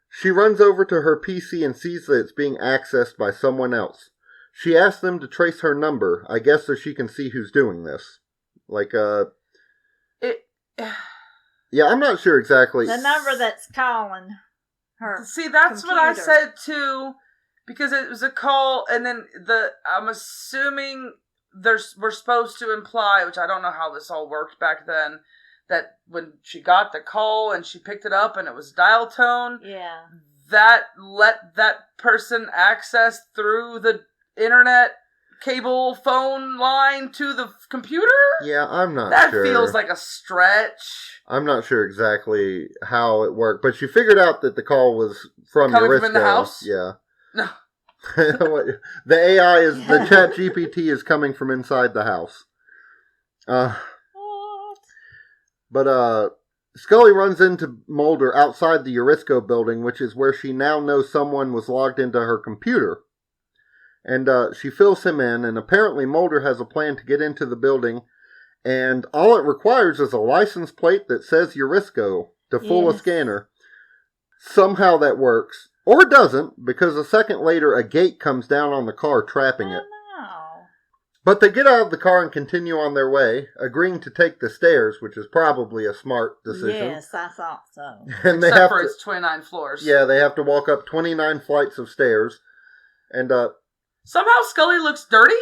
Speaker 2: She runs over to her PC and sees that it's being accessed by someone else. She asks them to trace her number, I guess so she can see who's doing this. Yeah, I'm not sure exactly.
Speaker 1: The number that's calling her.
Speaker 3: See, that's
Speaker 1: computer.
Speaker 3: what I said too, because it was a call, and then I'm assuming we're supposed to imply, which I don't know how this all worked back then, that when she got the call and she picked it up and it was dial tone,
Speaker 1: yeah,
Speaker 3: that let that person access through the internet cable phone line to the computer?
Speaker 2: Yeah, I'm not sure.
Speaker 3: That feels like a stretch.
Speaker 2: I'm not sure exactly how it worked, but she figured out that the call was from
Speaker 3: Coming from in the house?
Speaker 2: Yeah.
Speaker 3: No.
Speaker 2: The AI is, the ChatGPT is coming from inside the house. But Scully runs into Mulder outside the Eurisco building, which is where she now knows someone was logged into her computer. And she fills him in, and apparently Mulder has a plan to get into the building, and all it requires is a license plate that says Eurisco to fool a scanner. Somehow that works. Or it doesn't, because a second later a gate comes down on the car, trapping it. But they get out of the car and continue on their way, agreeing to take the stairs, which is probably a smart decision.
Speaker 1: Yes, I thought so.
Speaker 2: And
Speaker 3: Except for it's 29 floors.
Speaker 2: Yeah, they have to walk up 29 flights of stairs. And
Speaker 3: somehow Scully looks dirty.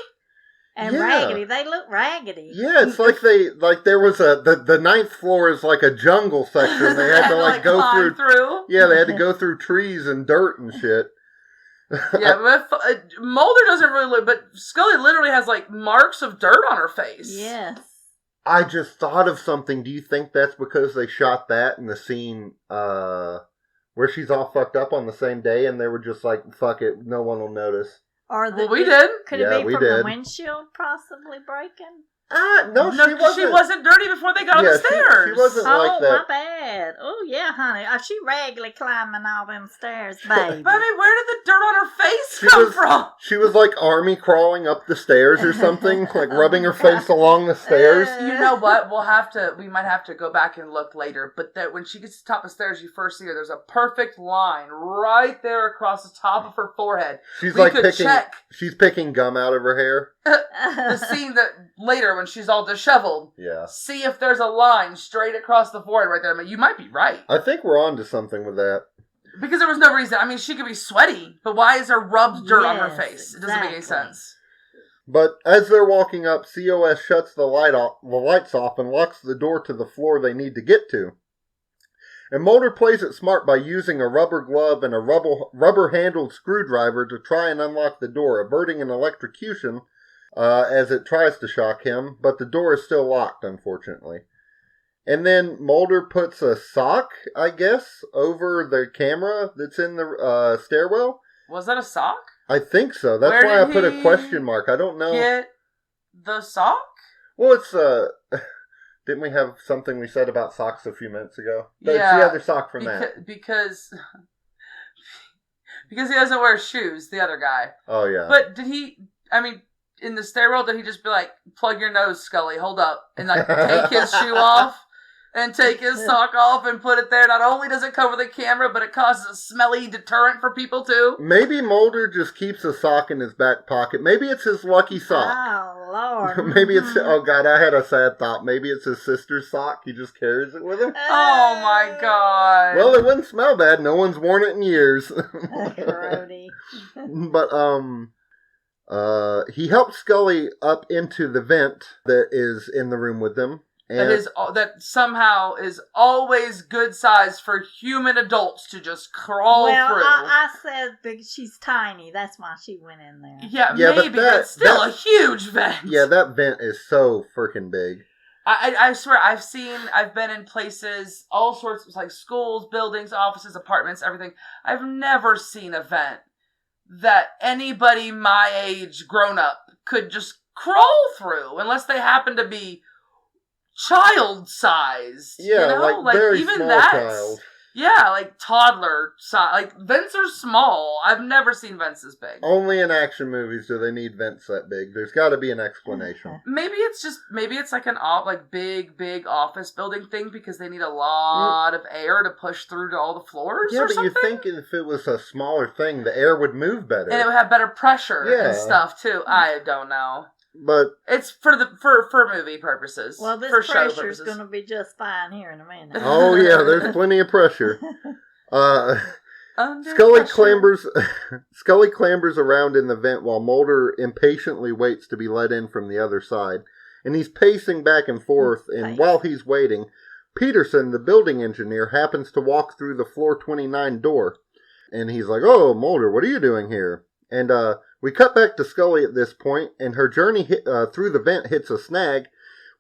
Speaker 1: And raggedy. They look raggedy.
Speaker 2: Yeah, it's like there was the ninth floor is like a jungle section. They had to go through. Yeah, they had to go through trees and dirt and shit.
Speaker 3: Yeah, but Mulder doesn't really look, but Scully literally has marks of dirt on her face.
Speaker 1: Yes.
Speaker 2: I just thought of something. Do you think that's because they shot that in the scene where she's all fucked up on the same day, and they were just like, "Fuck it, no one will notice."
Speaker 1: Or
Speaker 3: we did.
Speaker 1: Could it be from the windshield possibly breaking?
Speaker 2: No, she
Speaker 3: wasn't dirty before they got on the stairs.
Speaker 2: She wasn't like that.
Speaker 1: Oh, my bad. Oh, yeah, honey. She regularly climbing all them stairs, baby.
Speaker 3: But I mean, where did the dirt on her face come from?
Speaker 2: She was like army crawling up the stairs or something, like rubbing her face along the stairs.
Speaker 3: You know what? We might have to go back and look later, but that when she gets to the top of the stairs, you first see her. There's a perfect line right there across the top of her forehead.
Speaker 2: She's picking gum out of her hair.
Speaker 3: The scene that later when she's all disheveled.
Speaker 2: Yeah.
Speaker 3: See if there's a line straight across the forehead right there. I mean, you might be right.
Speaker 2: I think we're on to something with that.
Speaker 3: Because there was no reason. I mean, she could be sweaty, but why is there rubbed dirt on her face? It doesn't make any sense.
Speaker 2: But as they're walking up, COS shuts the lights off and locks the door to the floor they need to get to. And Mulder plays it smart by using a rubber glove and a rubber-handled screwdriver to try and unlock the door, averting an electrocution as it tries to shock him, but the door is still locked, unfortunately. And then Mulder puts a sock, I guess, over the camera that's in the stairwell.
Speaker 3: Was that a sock?
Speaker 2: I think so. That's why I put a question mark. I don't know.
Speaker 3: Get the sock?
Speaker 2: Well, it's didn't we have something we said about socks a few minutes ago?
Speaker 3: Yeah.
Speaker 2: It's the other sock from that.
Speaker 3: Because he doesn't wear shoes, the other guy.
Speaker 2: Oh, yeah.
Speaker 3: But in the stairwell, did he just be like, plug your nose, Scully, hold up, and take his shoe off and take his sock off and put it there? Not only does it cover the camera, but it causes a smelly deterrent for people too.
Speaker 2: Maybe Mulder just keeps a sock in his back pocket. Maybe it's his lucky sock.
Speaker 1: Oh, Lord.
Speaker 2: Maybe it's, oh God, I had a sad thought. Maybe it's his sister's sock. He just carries it with him.
Speaker 3: Oh my God.
Speaker 2: Well, it wouldn't smell bad. No one's worn it in years.
Speaker 1: Grody.
Speaker 2: But, he helps Scully up into the vent that is in the room with them. And
Speaker 3: that somehow is always good size for human adults to just crawl through.
Speaker 1: I said she's tiny. That's why she went in there.
Speaker 3: Yeah maybe, but still a huge vent.
Speaker 2: Yeah, that vent is so freaking big.
Speaker 3: I swear, I've been in places, all sorts of, schools, buildings, offices, apartments, everything. I've never seen a vent that anybody my age, grown up, could just crawl through, unless they happen to be child-sized.
Speaker 2: Yeah, very even small child.
Speaker 3: Yeah, toddler size. Vents are small. I've never seen vents this big.
Speaker 2: Only in action movies do they need vents that big. There's got to be an explanation.
Speaker 3: Maybe it's an big office building thing because they need a lot of air to push through to all the floors.
Speaker 2: Yeah, but you think if it was a smaller thing, the air would move better,
Speaker 3: and it would have better pressure and stuff too. I don't know.
Speaker 2: But
Speaker 3: it's for movie purposes.
Speaker 1: Well, this pressure is going to be just fine here in a minute.
Speaker 2: Oh yeah, there's plenty of pressure. Scully clambers around in the vent while Mulder impatiently waits to be let in from the other side, and he's pacing back and forth. And while he's waiting, Peterson, the building engineer, happens to walk through the floor 29 door, and he's like, "Oh, Mulder, what are you doing here?" And we cut back to Scully at this point, and her journey through the vent hits a snag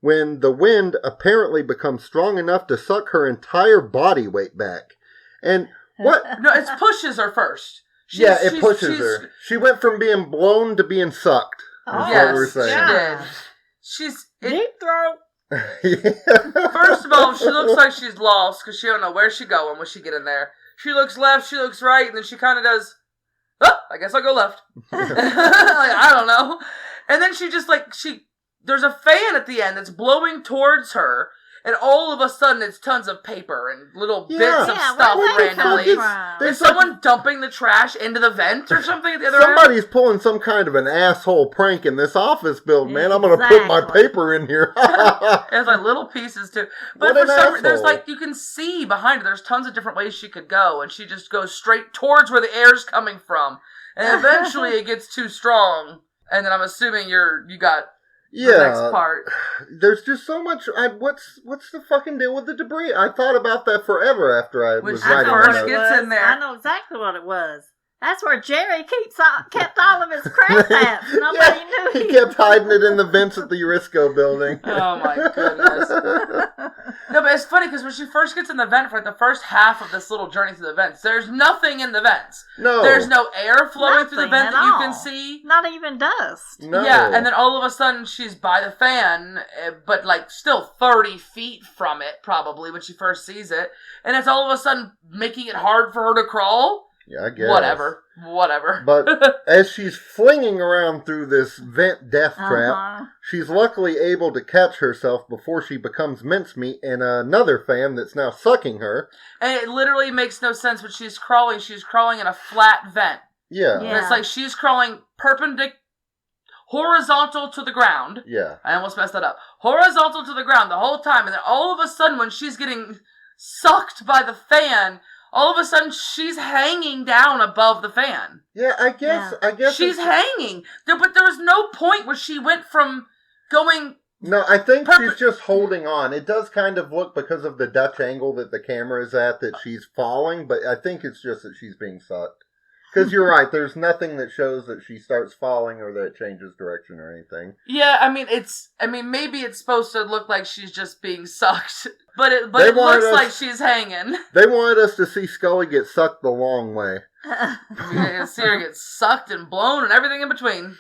Speaker 2: when the wind apparently becomes strong enough to suck her entire body weight back. And what?
Speaker 3: No, it pushes her first.
Speaker 2: It pushes her. She went from being blown to being sucked.
Speaker 1: Oh,
Speaker 2: yes, what we're saying.
Speaker 3: She did.
Speaker 1: Deep throat.
Speaker 3: First of all, she looks like she's lost because she don't know where she's going when she get in there. She looks left, she looks right, and then she kind of does, I guess I'll go left. Like, I don't know. And then she just there's a fan at the end that's blowing towards her, and all of a sudden it's tons of paper and little bits of stuff randomly. Is someone dumping the trash into the vent or something at the other end?
Speaker 2: Somebody's pulling some kind of an asshole prank in this office building, man. I'm going to put my paper in here.
Speaker 3: It's like little pieces too. But for some reason, there's you can see behind her, there's tons of different ways she could go, and she just goes straight towards where the air's coming from. And eventually it gets too strong, and then I'm assuming you got the next part.
Speaker 2: There's just so much. What's the fucking deal with the debris? I thought about that forever after I was writing
Speaker 3: first gets in there.
Speaker 1: I know exactly what it was. That's where Jerry kept all of his crap at. Nobody knew.
Speaker 2: He kept hiding it in the vents at the Urisco building.
Speaker 3: Oh my goodness. No, but it's funny because when she first gets in the vent for the first half of this little journey through the vents, there's nothing in the vents.
Speaker 2: No.
Speaker 3: There's no air flowing through the vent that you can see.
Speaker 1: Not even dust.
Speaker 2: No.
Speaker 3: Yeah, and then all of a sudden she's by the fan, but still 30 feet from it probably when she first sees it. And it's all of a sudden making it hard for her to crawl.
Speaker 2: Yeah, I guess.
Speaker 3: Whatever.
Speaker 2: But as she's flinging around through this vent death trap, she's luckily able to catch herself before she becomes mincemeat in another fan that's now sucking her.
Speaker 3: And it literally makes no sense, but she's crawling in a flat vent.
Speaker 2: Yeah.
Speaker 3: And it's like she's crawling horizontal to the ground.
Speaker 2: Yeah.
Speaker 3: I almost messed that up. Horizontal to the ground the whole time, and then all of a sudden when she's getting sucked by the fan, all of a sudden, she's hanging down above the fan.
Speaker 2: Yeah, I guess
Speaker 3: she's hanging. But there was no point where she went from going...
Speaker 2: No, I think she's just holding on. It does kind of look, because of the Dutch angle that the camera is at, that she's falling, but I think it's just that she's being sucked. Because you're right, there's nothing that shows that she starts falling or that it changes direction or anything.
Speaker 3: Yeah, maybe it's supposed to look like she's just being sucked, but it looks like she's hanging.
Speaker 2: They wanted us to see Scully get sucked the long way.
Speaker 3: You see her get sucked and blown and everything in between.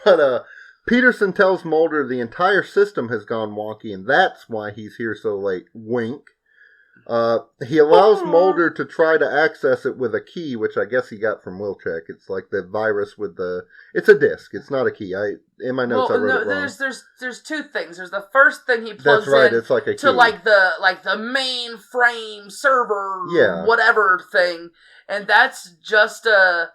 Speaker 2: But Peterson tells Mulder the entire system has gone wonky, and that's why he's here so late. Wink. He allows Mulder to try to access it with a key, which I guess he got from Wilczek. It's like the virus with it's a disk. It's not a key. In my notes I wrote it wrong.
Speaker 3: There's two things. There's the first thing he plugs in
Speaker 2: it's like a key.
Speaker 3: To the mainframe server, whatever thing, and that's just a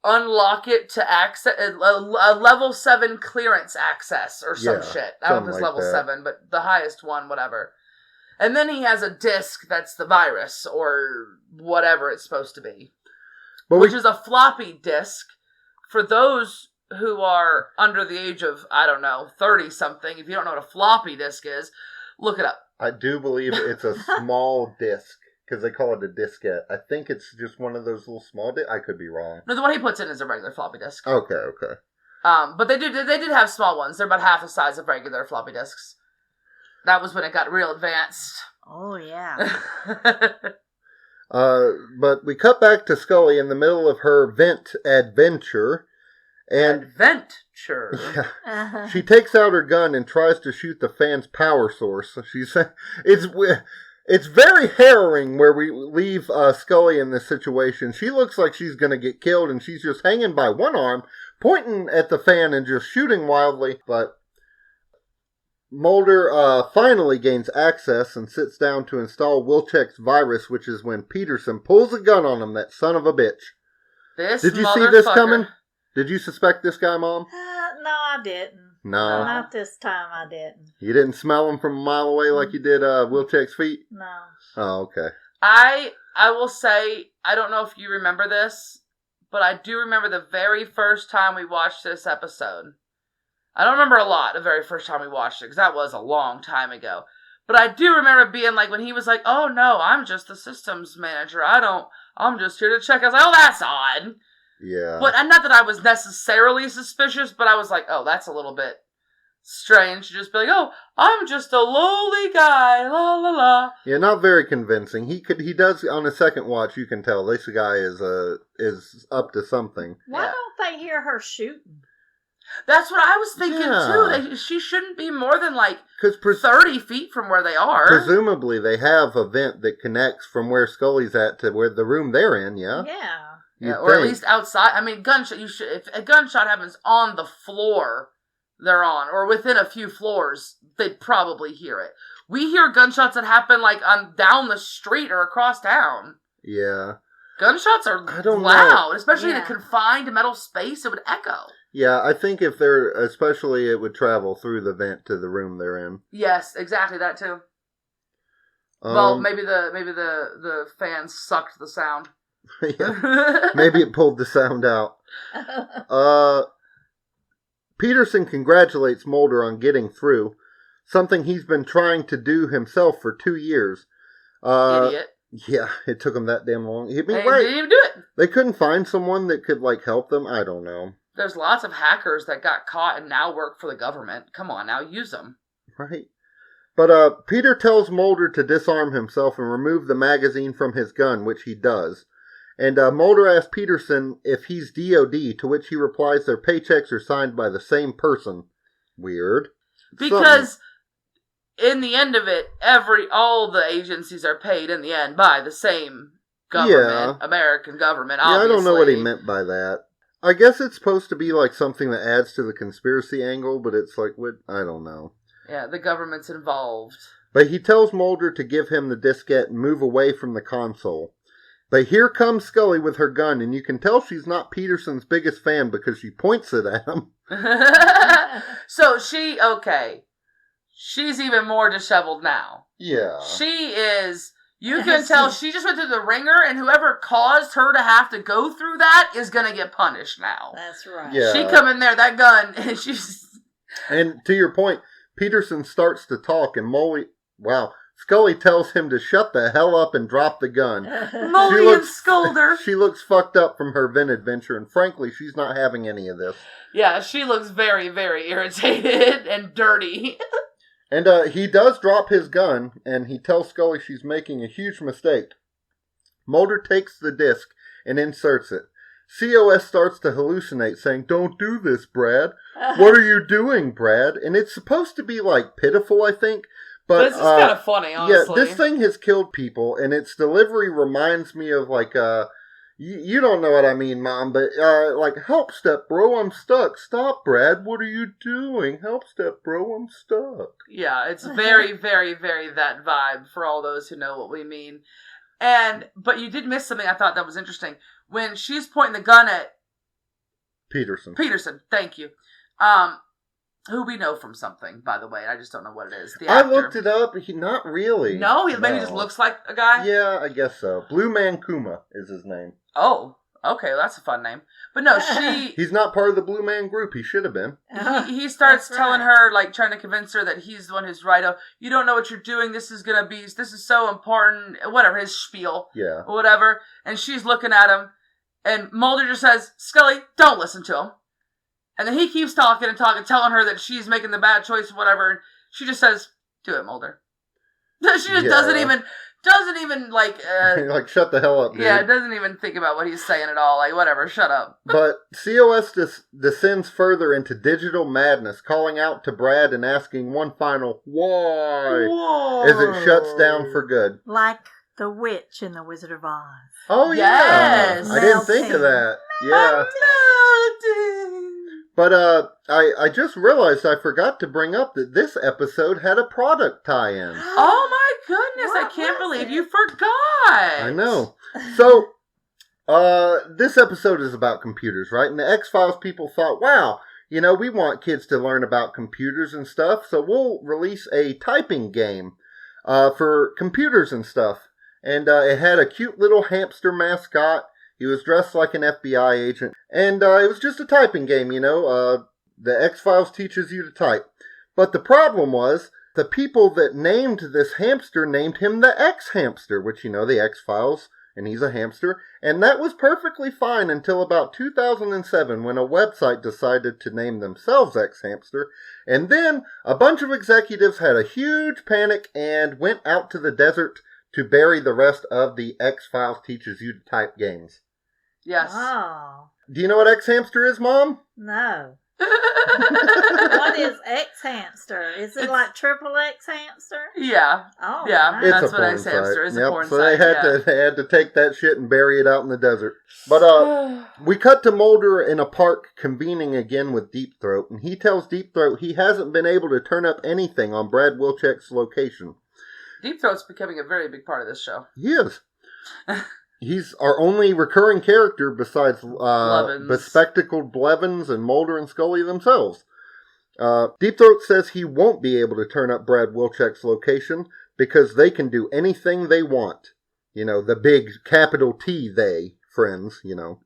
Speaker 3: unlock it to access a level 7 clearance access or some shit. I don't know if it's level 7, but the highest one, whatever. And then he has a disk that's the virus, or whatever it's supposed to be. Which is a floppy disk. For those who are under the age of, 30-something, if you don't know what a floppy disk is, look it up.
Speaker 2: I do believe it's a small disk, because they call it a diskette. I think it's just one of those little small disks. I could be wrong.
Speaker 3: No, the one he puts in is a regular floppy disk.
Speaker 2: Okay.
Speaker 3: But they did have small ones. They're about half the size of regular floppy disks. That was when it got real advanced.
Speaker 1: Oh, yeah.
Speaker 2: But we cut back to Scully in the middle of her vent adventure. And
Speaker 3: Adventure.
Speaker 2: Yeah, she takes out her gun and tries to shoot the fan's power source. It's very harrowing where we leave Scully in this situation. She looks like she's going to get killed, and she's just hanging by one arm, pointing at the fan and just shooting wildly. But Mulder finally gains access and sits down to install Wilczek's virus, which is when Peterson pulls a gun on him, that son of a bitch.
Speaker 3: Did
Speaker 2: you see this coming? Did you suspect this guy, Mom?
Speaker 1: No, I didn't.
Speaker 2: No.
Speaker 1: Not this time I didn't.
Speaker 2: You didn't smell him from a mile away like you did Wilczek's feet?
Speaker 1: No.
Speaker 2: Oh, okay.
Speaker 3: I will say, I don't know if you remember this, but I do remember the very first time we watched this episode. I don't remember a lot the very first time we watched it, because that was a long time ago. But I do remember being like, when he was like, oh no, I'm just the systems manager. I'm just here to check. I was like, oh, that's odd.
Speaker 2: Yeah.
Speaker 3: But not that I was necessarily suspicious, but I was like, oh, that's a little bit strange to just be like, oh, I'm just a lowly guy, la la la.
Speaker 2: Yeah, not very convincing. He does, on a second watch, you can tell this guy is up to something.
Speaker 1: Why don't they hear her shooting?
Speaker 3: That's what I was thinking,
Speaker 2: Yeah.
Speaker 3: too. She shouldn't be more than, like,
Speaker 2: 'Cause
Speaker 3: 30 feet from where they are.
Speaker 2: Presumably, they have a vent that connects from where Scully's at to where the room they're in, yeah?
Speaker 1: Yeah.
Speaker 3: Or at least outside. I mean, gunshot. If a gunshot happens on the floor they're on, or within a few floors, they'd probably hear it. We hear gunshots that happen, like, on down the street or across town.
Speaker 2: Yeah.
Speaker 3: Gunshots are loud, especially in a confined metal space. It would echo.
Speaker 2: Yeah, I think if they're, especially it would travel through the vent to the room they're in.
Speaker 3: Yes, exactly, that too. Well, maybe the fans sucked the sound.
Speaker 2: Yeah. Maybe it pulled the sound out. Peterson congratulates Mulder on getting through, something he's been trying to do himself for 2 years.
Speaker 3: Idiot.
Speaker 2: Yeah, it took him that damn long.
Speaker 3: They didn't even do it.
Speaker 2: They couldn't find someone that could, like, help them? I don't know.
Speaker 3: There's lots of hackers that got caught and now work for the government. Come on, now use them.
Speaker 2: Right. But Peter tells Mulder to disarm himself and remove the magazine from his gun, which he does. And Mulder asks Peterson if he's DOD, to which he replies their paychecks are signed by the same person. Weird.
Speaker 3: Because in the end of it, all the agencies are paid in the end by the same government, American government, obviously.
Speaker 2: Yeah, I don't know what he meant by that. I guess it's supposed to be like something that adds to the conspiracy angle, but it's like, what? I don't know.
Speaker 3: Yeah, the government's involved.
Speaker 2: But he tells Mulder to give him the diskette and move away from the console. But here comes Scully with her gun, and you can tell she's not Peterson's biggest fan because she points it at him.
Speaker 3: So she's even more disheveled now.
Speaker 2: Yeah.
Speaker 3: She is, you can tell she just went through the ringer, and whoever caused her to have to go through that is going to get punished now.
Speaker 1: That's right.
Speaker 2: Yeah.
Speaker 3: She come in there, that gun, and she's...
Speaker 2: And to your point, Peterson starts to talk, and Scully tells him to shut the hell up and drop the gun.
Speaker 3: Molly and Scolder.
Speaker 2: She looks fucked up from her vent adventure, and frankly, she's not having any of this.
Speaker 3: Yeah, she looks very, very irritated and dirty.
Speaker 2: And he does drop his gun, and he tells Scully she's making a huge mistake. Mulder takes the disc and inserts it. COS starts to hallucinate, saying, "Don't do this, Brad. What are you doing, Brad?" And it's supposed to be, like, pitiful, I think. But
Speaker 3: this is kind of funny, honestly.
Speaker 2: Yeah, this thing has killed people, and its delivery reminds me of, like, you don't know what I mean, Mom, but, like, help, step bro, I'm stuck. Stop, Brad, what are you doing? Help, step bro, I'm stuck.
Speaker 3: Yeah, it's very, very, very that vibe for all those who know what we mean. But you did miss something I thought that was interesting. When she's pointing the gun at
Speaker 2: Peterson,
Speaker 3: thank you. Who we know from something, by the way. I just don't know what it is. The
Speaker 2: I
Speaker 3: actor.
Speaker 2: looked it up. Not really.
Speaker 3: No? Maybe he just looks like a guy?
Speaker 2: Yeah, I guess so. Blue Man Kuma is his name.
Speaker 3: Oh, okay. Well, that's a fun name. But no,
Speaker 2: He's not part of the Blue Man group. He should have been.
Speaker 3: He starts telling her, like, trying to convince her that he's the one who's right. Oh, you don't know what you're doing. This is so important. Whatever, his spiel.
Speaker 2: Yeah.
Speaker 3: Whatever. And she's looking at him. And Mulder just says, "Scully, don't listen to him." And then he keeps talking, telling her that she's making the bad choice or whatever. And she just says, "Do it, Mulder." She just doesn't even like...
Speaker 2: like, shut the hell up, dude.
Speaker 3: Yeah, doesn't even think about what he's saying at all. Like, whatever, shut up.
Speaker 2: But COS descends further into digital madness, calling out to Brad and asking one final, "Why?"
Speaker 3: Whoa.
Speaker 2: as it shuts down for good.
Speaker 1: Like the witch in The Wizard of Oz.
Speaker 2: Oh,
Speaker 3: yes.
Speaker 2: yeah. I didn't think of that. Yeah. But I just realized I forgot to bring up that this episode had a product tie-in.
Speaker 3: Oh my goodness, I can't believe you forgot.
Speaker 2: I know. So, this episode is about computers, right? And the X-Files people thought, wow, we want kids to learn about computers and stuff, so we'll release a typing game for computers and stuff. And it had a cute little hamster mascot. He was dressed like an FBI agent. And it was just a typing game, the X-Files teaches you to type. But the problem was, the people that named this hamster named him the X-Hamster, which, the X-Files, and he's a hamster. And that was perfectly fine until about 2007, when a website decided to name themselves X-Hamster. And then a bunch of executives had a huge panic and went out to the desert to bury the rest of the X-Files teaches you to type games.
Speaker 3: Yes.
Speaker 1: Oh.
Speaker 2: Do you know what X-Hamster is, Mom?
Speaker 1: No. What is X-Hamster? Is it like triple X-Hamster?
Speaker 3: Yeah.
Speaker 1: Oh,
Speaker 3: yeah.
Speaker 1: nice.
Speaker 2: It's
Speaker 3: That's
Speaker 2: a
Speaker 3: what
Speaker 2: porn
Speaker 3: X-Hamster
Speaker 2: site.
Speaker 3: is.
Speaker 2: Yep.
Speaker 3: A porn
Speaker 2: So
Speaker 3: site.
Speaker 2: they had to take that shit and bury it out in the desert. But we cut to Mulder in a park convening again with Deep Throat, and he tells Deep Throat he hasn't been able to turn up anything on Brad Wilczek's location.
Speaker 3: Deep Throat's becoming a very big part of this show.
Speaker 2: He is. He's our only recurring character besides bespectacled Blevins and Mulder and Scully themselves. Deep Throat says he won't be able to turn up Brad Wilczek's location because they can do anything they want. You know, the big capital T they, friends, you know.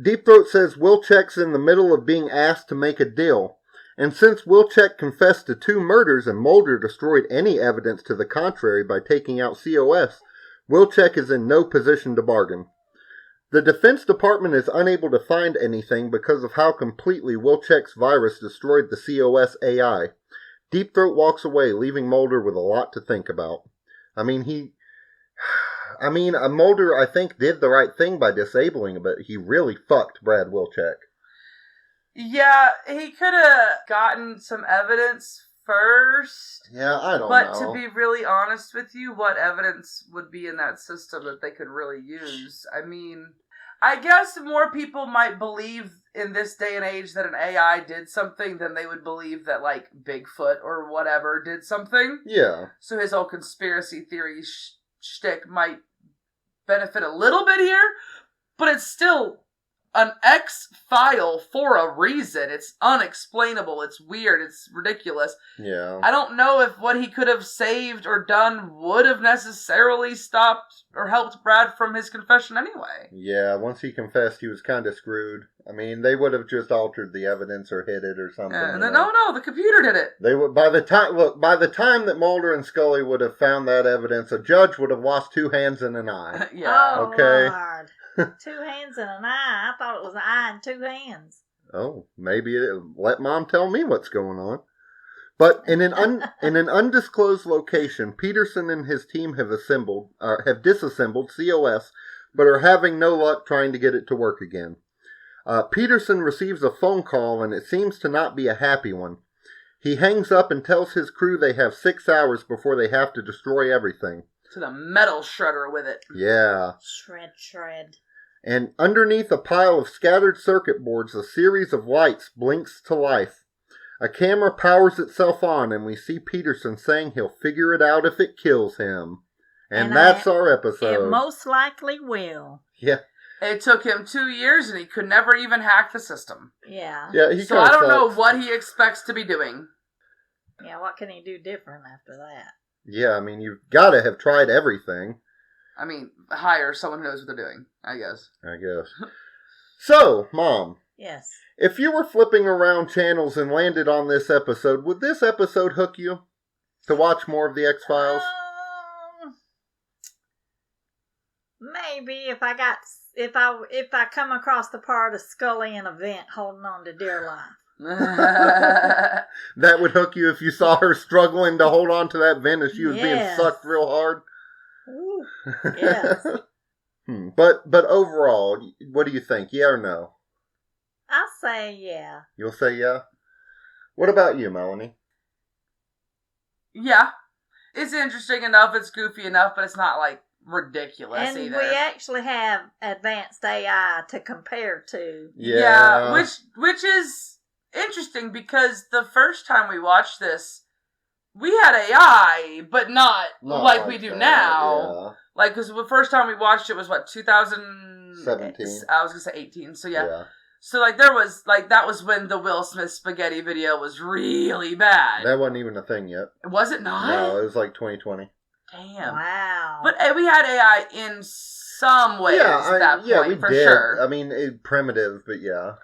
Speaker 2: Deep Throat says Wilczek's in the middle of being asked to make a deal. And since Wilczek confessed to 2 murders and Mulder destroyed any evidence to the contrary by taking out COS, Wilczek is in no position to bargain. The Defense Department is unable to find anything because of how completely Wilczek's virus destroyed the COS AI. Deep Throat walks away, leaving Mulder with a lot to think about. Mulder, I think, did the right thing by disabling him, but he really fucked Brad Wilczek.
Speaker 3: Yeah, he could have gotten some evidence first.
Speaker 2: Yeah, I don't know.
Speaker 3: But to be really honest with you, what evidence would be in that system that they could really use? I mean, I guess more people might believe in this day and age that an AI did something than they would believe that, like, Bigfoot or whatever did something.
Speaker 2: Yeah.
Speaker 3: So his whole conspiracy theory shtick might benefit a little bit here, but it's still an X file for a reason. It's unexplainable. It's weird. It's ridiculous.
Speaker 2: Yeah.
Speaker 3: I don't know if what he could have saved or done would have necessarily stopped or helped Brad from his confession anyway.
Speaker 2: Yeah, once he confessed, he was kind of screwed. I mean, they would have just altered the evidence or hid it or something.
Speaker 3: And then, no, the computer did it.
Speaker 2: They would, by the time that Mulder and Scully would have found that evidence, a judge would have lost 2 hands and an eye.
Speaker 3: Yeah.
Speaker 1: Oh,
Speaker 2: okay.
Speaker 1: Lord. 2 hands and an eye. I thought it was an eye and 2 hands.
Speaker 2: Oh, maybe let Mom tell me what's going on. But in an undisclosed location, Peterson and his team have disassembled COS, but are having no luck trying to get it to work again. Peterson receives a phone call, and it seems to not be a happy one. He hangs up and tells his crew they have 6 hours before they have to destroy everything.
Speaker 3: To the metal shredder with it.
Speaker 2: Yeah.
Speaker 1: Shred.
Speaker 2: And underneath a pile of scattered circuit boards, a series of lights blinks to life. A camera powers itself on, and we see Peterson saying he'll figure it out if it kills him. And that's our episode.
Speaker 1: It most likely will.
Speaker 2: Yeah.
Speaker 3: It took him 2 years, and he could never even hack the system.
Speaker 1: Yeah.
Speaker 2: Yeah.
Speaker 3: So I don't know what he expects to be doing.
Speaker 1: Yeah, what can he do different after that?
Speaker 2: Yeah, I mean, you've got to have tried everything.
Speaker 3: I mean, hire someone who knows what they're doing, I guess. So, Mom.
Speaker 1: Yes.
Speaker 2: If you were flipping around channels and landed on this episode, would this episode hook you to watch more of the X-Files?
Speaker 1: Maybe if I come across the part of Scully in a vent holding on to dear life.
Speaker 2: That would hook you if you saw her struggling to hold on to that vent as she was being sucked real hard.
Speaker 1: Ooh, yes.
Speaker 2: But overall, what do you think? Yeah or no?
Speaker 1: I'll say yeah.
Speaker 2: You'll say yeah? What about you, Melanie?
Speaker 3: Yeah. It's interesting enough, it's goofy enough, but it's not, like, ridiculous
Speaker 1: and
Speaker 3: either.
Speaker 1: We actually have advanced AI to compare to.
Speaker 2: Yeah.
Speaker 3: Which is interesting because the first time we watched this, we had AI, but not like we do
Speaker 2: that,
Speaker 3: now.
Speaker 2: Yeah.
Speaker 3: Like, because the first time we watched it was,
Speaker 2: 2017.
Speaker 3: I was going to say 18, so yeah. So, that was when the Will Smith spaghetti video was really bad.
Speaker 2: That wasn't even a thing yet.
Speaker 3: Was it not?
Speaker 2: No, it was like 2020.
Speaker 1: Damn. Wow.
Speaker 3: But we had AI in some ways at that point,
Speaker 2: yeah, we
Speaker 3: for
Speaker 2: did.
Speaker 3: sure.
Speaker 2: I mean, primitive, but yeah.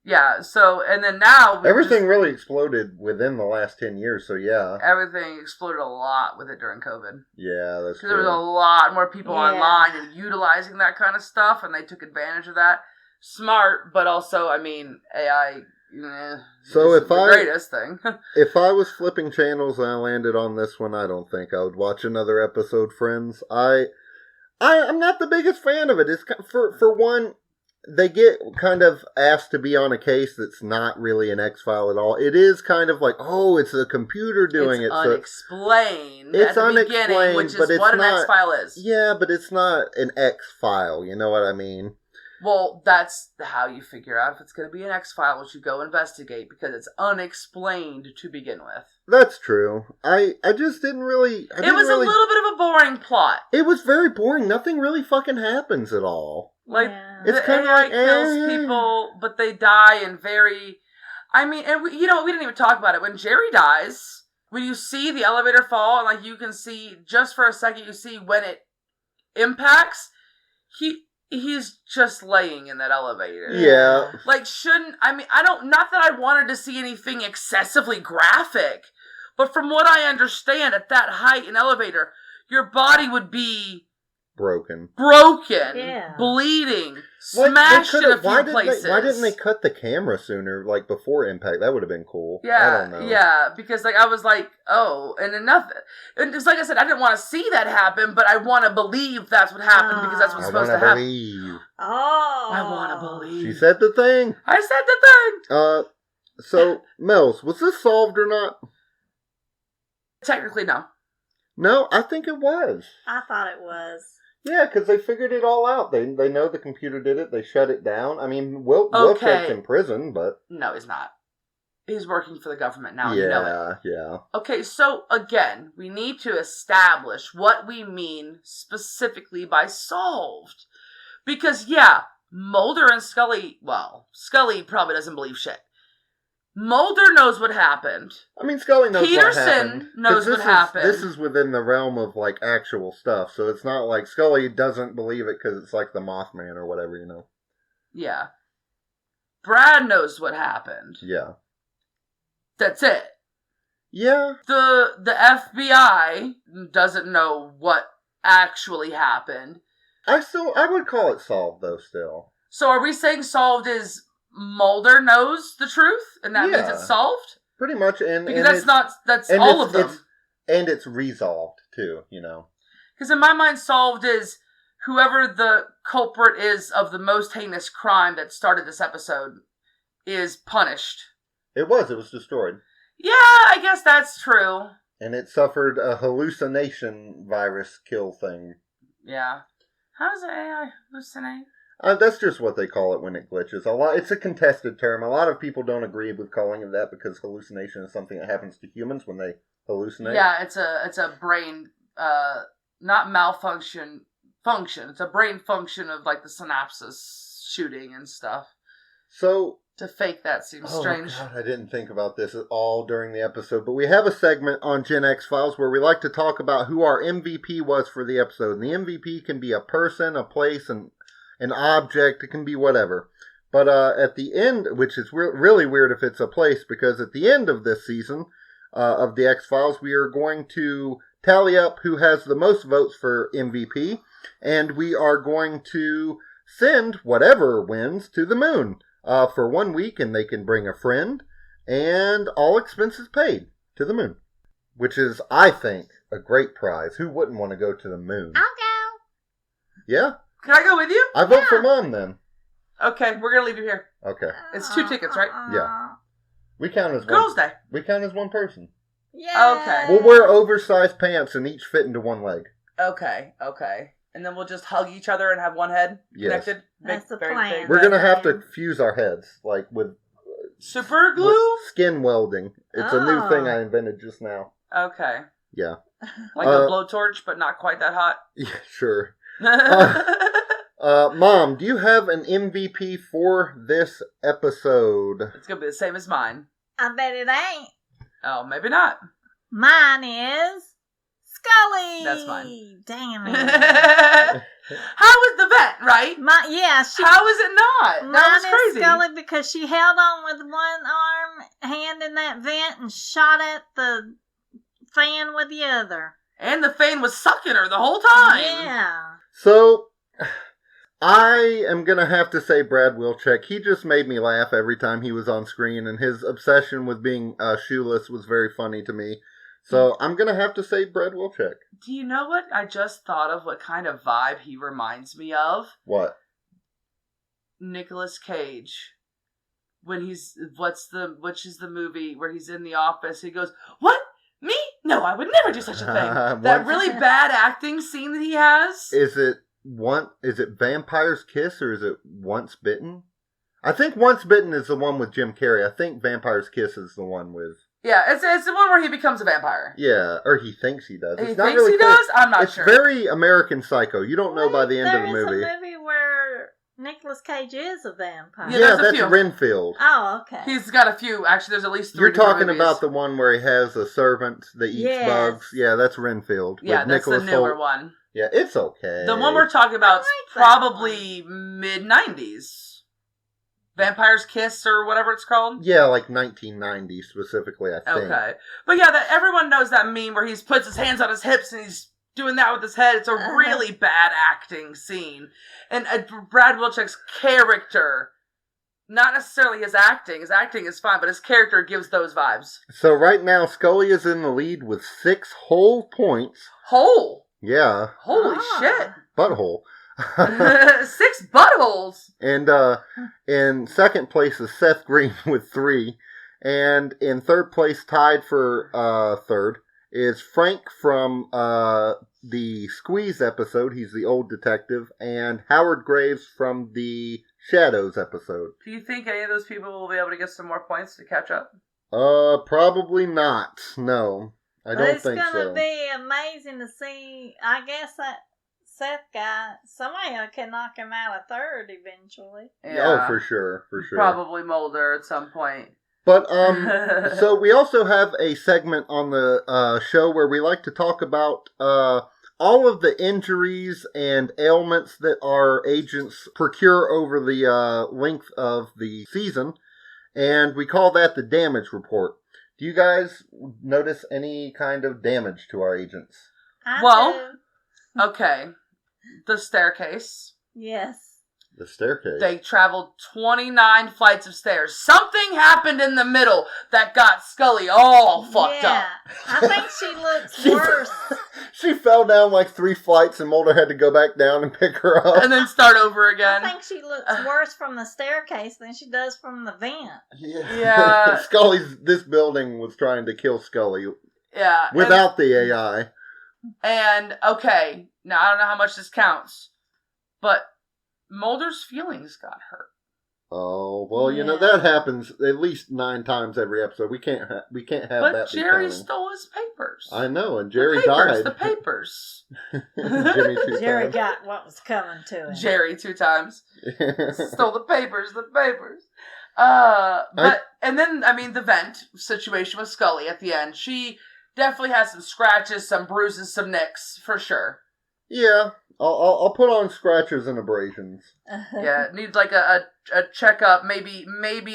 Speaker 3: Yeah, so, and then now...
Speaker 2: Everything really exploded within the last 10 years, so yeah.
Speaker 3: Everything exploded a lot with it during COVID.
Speaker 2: Yeah, that's true.
Speaker 3: Because there was a lot more people online and utilizing that kind of stuff, and they took advantage of that. Smart, but also, I mean, AI...
Speaker 2: So
Speaker 3: the greatest thing.
Speaker 2: If I was flipping channels and I landed on this one, I don't think I would watch another episode, friends. I'm not the biggest fan of it. It's for one, they get kind of asked to be on a case that's not really an X-File at all. It is kind of like, oh, it's a computer doing
Speaker 3: it's
Speaker 2: it.
Speaker 3: Unexplained.
Speaker 2: So it's
Speaker 3: at the
Speaker 2: unexplained,
Speaker 3: beginning, which
Speaker 2: but
Speaker 3: is what an
Speaker 2: not,
Speaker 3: X-File is.
Speaker 2: Yeah, but it's not an X-File. You know what I mean?
Speaker 3: Well, that's how you figure out if it's going to be an X-File, which you go investigate, because it's unexplained to begin with.
Speaker 2: That's true. I just didn't really...
Speaker 3: It was a little bit of a boring plot.
Speaker 2: It was very boring. Nothing really fucking happens at all.
Speaker 3: Like,
Speaker 2: it's
Speaker 3: the AI kills people, but they die in very... I mean, and we didn't even talk about it. When Jerry dies, when you see the elevator fall, and like you can see, just for a second, you see when it impacts, he's just laying in that elevator.
Speaker 2: Yeah.
Speaker 3: Like, not that I wanted to see anything excessively graphic, but from what I understand, at that height in elevator, your body would be
Speaker 2: broken,
Speaker 3: bleeding, smashed in a few places.
Speaker 2: Why didn't they cut the camera sooner, like before impact? That would have been cool.
Speaker 3: Yeah,
Speaker 2: I don't know.
Speaker 3: Yeah, because like I was like, oh, and enough. And it's like I said, I didn't want to see that happen, but I want to believe that's what happened because that's what's supposed to happen. I want to believe.
Speaker 2: She said the thing.
Speaker 3: I said the thing.
Speaker 2: So Mels, was this solved or not?
Speaker 3: Technically, no.
Speaker 2: No, I think it was.
Speaker 1: I thought it was.
Speaker 2: Yeah, because they figured it all out. They know the computer did it. They shut it down. I mean, Wilczek's in prison, but...
Speaker 3: No, he's not. He's working for the government now,
Speaker 2: yeah,
Speaker 3: you know it.
Speaker 2: Yeah.
Speaker 3: Okay, so, again, we need to establish what we mean specifically by solved. Because, yeah, Mulder and Scully... Well, Scully probably doesn't believe shit. Mulder knows what happened.
Speaker 2: I mean, Scully knows what happened.
Speaker 3: Peterson knows what happened.
Speaker 2: This is within the realm of, like, actual stuff. So it's not like Scully doesn't believe it because it's like the Mothman or whatever, you know.
Speaker 3: Yeah. Brad knows what happened.
Speaker 2: Yeah.
Speaker 3: That's it.
Speaker 2: Yeah.
Speaker 3: The FBI doesn't know what actually happened.
Speaker 2: I would call it solved, though, still.
Speaker 3: So are we saying solved is... Mulder knows the truth, and that means it's solved?
Speaker 2: Pretty much,
Speaker 3: because that's all of them.
Speaker 2: And it's resolved, too, you know.
Speaker 3: Because in my mind, solved is whoever the culprit is of the most heinous crime that started this episode is punished.
Speaker 2: It was destroyed.
Speaker 3: Yeah, I guess that's true.
Speaker 2: And it suffered a hallucination virus kill thing.
Speaker 3: Yeah. How does AI hallucinate?
Speaker 2: That's just what they call it when it glitches. It's a contested term. A lot of people don't agree with calling it that because hallucination is something that happens to humans when they hallucinate.
Speaker 3: Yeah, it's a brain, not malfunction, function. It's a brain function of like the synapses shooting and stuff.
Speaker 2: So
Speaker 3: to fake that seems strange.
Speaker 2: God, I didn't think about this at all during the episode, but we have a segment on Gen X Files where we like to talk about who our MVP was for the episode. And the MVP can be a person, a place, and an object. It can be whatever. But at the end, which is really weird if it's a place, because at the end of this season of the X-Files, we are going to tally up who has the most votes for MVP, and we are going to send whatever wins to the moon for 1 week, and they can bring a friend, and all expenses paid to the moon, which is, I think, a great prize. Who wouldn't want to go to the moon?
Speaker 1: I'll go.
Speaker 2: Yeah?
Speaker 3: Can I go with you?
Speaker 2: I vote for Mom, then.
Speaker 3: Okay, we're going to leave you here.
Speaker 2: Okay.
Speaker 3: It's 2 tickets, right?
Speaker 2: Yeah. We count as
Speaker 3: Girls' Day.
Speaker 2: We count as one person.
Speaker 1: Yeah.
Speaker 3: Okay.
Speaker 2: We'll wear oversized pants and each fit into one leg.
Speaker 3: Okay. And then we'll just hug each other and have one head connected?
Speaker 1: That's the plan.
Speaker 2: We're going to have to fuse our heads, like with...
Speaker 3: super glue?
Speaker 2: With skin welding. It's a new thing I invented just now.
Speaker 3: Okay.
Speaker 2: Yeah.
Speaker 3: Like a blowtorch, but not quite that hot?
Speaker 2: Yeah, sure. Mom, do you have an MVP for this episode?
Speaker 3: It's going to be the same as mine.
Speaker 1: I bet it ain't.
Speaker 3: Oh, maybe not.
Speaker 1: Mine is Scully.
Speaker 3: That's mine.
Speaker 1: Damn it.
Speaker 3: How was the vet, right?
Speaker 1: How
Speaker 3: is it not? That was crazy.
Speaker 1: Scully because she held on with one hand in that vent and shot at the fan with the other.
Speaker 3: And the fan was sucking her the whole time.
Speaker 1: Yeah.
Speaker 2: So, I am going to have to say Brad Wilczek. He just made me laugh every time he was on screen, and his obsession with being shoeless was very funny to me. So, I'm going to have to say Brad Wilczek.
Speaker 3: Do you know what I just thought of? What kind of vibe he reminds me of?
Speaker 2: What?
Speaker 3: Nicolas Cage when which is the movie where he's in the office? He goes, "What? Me? No, I would never do such a thing." That really bad acting scene that he has.
Speaker 2: Is it Vampire's Kiss or is it Once Bitten? I think Once Bitten is the one with Jim Carrey. I think Vampire's Kiss is the one with...
Speaker 3: Yeah, it's the one where he becomes a vampire.
Speaker 2: Yeah, or he thinks he does.
Speaker 3: He thinks he does? I'm not sure.
Speaker 2: It's very American Psycho. You don't know by the end of the movie.
Speaker 1: There is a movie where Nicolas Cage is a vampire.
Speaker 2: Yeah, that's Renfield.
Speaker 1: Oh, okay.
Speaker 3: He's got a few. Actually, there's at least 3
Speaker 2: You're talking
Speaker 3: movies.
Speaker 2: about the one where he has a servant that eats bugs. Yeah, that's Renfield.
Speaker 3: Yeah, that's
Speaker 2: Nicholas
Speaker 3: the newer
Speaker 2: Holt.
Speaker 3: one.
Speaker 2: Yeah, it's okay.
Speaker 3: The one we're talking about is probably mid-90s. Vampire's Kiss or whatever it's called?
Speaker 2: Yeah, like 1990 specifically, I think.
Speaker 3: Okay. But yeah, everyone knows that meme where he puts his hands on his hips and he's doing that with his head. It's a really bad acting scene. And Brad Wilczek's character, not necessarily his acting is fine, but his character gives those vibes.
Speaker 2: So right now, Scully is in the lead with 6 whole points.
Speaker 3: Whole?
Speaker 2: Yeah.
Speaker 3: Holy shit.
Speaker 2: Butthole.
Speaker 3: 6 buttholes.
Speaker 2: And in second place is Seth Green with 3. And in third place, tied for third, is Frank from the Squeeze episode. He's the old detective. And Howard Graves from the Shadows episode.
Speaker 3: Do you think any of those people will be able to get some more points to catch up?
Speaker 2: Probably not. No. I don't think so.
Speaker 1: It's going to be amazing to see. I guess that Seth guy, somebody can knock him out of third eventually.
Speaker 2: Yeah. Oh, for sure.
Speaker 3: Probably Mulder at some point.
Speaker 2: But, so we also have a segment on the show where we like to talk about all of the injuries and ailments that our agents procure over the length of the season. And we call that the damage report. Do you guys notice any kind of damage to our agents?
Speaker 1: I do.
Speaker 3: Okay. The staircase.
Speaker 1: Yes.
Speaker 2: The staircase.
Speaker 3: They traveled 29 flights of stairs. Something happened in the middle that got Scully all fucked up.
Speaker 1: I think she looks worse.
Speaker 2: She fell down like 3 flights and Mulder had to go back down and pick her up.
Speaker 3: And then start over again.
Speaker 1: I think she looks worse from the staircase than she does from the vent.
Speaker 3: Yeah.
Speaker 2: This building was trying to kill Scully.
Speaker 3: Yeah.
Speaker 2: Without the AI.
Speaker 3: And, okay, now I don't know how much this counts, but Mulder's feelings got hurt.
Speaker 2: Oh, well, you know, that happens at least 9 times every episode. We can't have that.
Speaker 3: But Jerry stole his papers.
Speaker 2: I know, and Jerry died.
Speaker 3: The papers.
Speaker 2: Jerry 2 times.
Speaker 1: Jerry got what was coming to him.
Speaker 3: Jerry 2 times. Stole the papers. And then, I mean, the vent situation with Scully at the end. She definitely has some scratches, some bruises, some nicks, for sure.
Speaker 2: Yeah, I'll put on scratches and abrasions.
Speaker 3: Yeah, needs like a checkup, maybe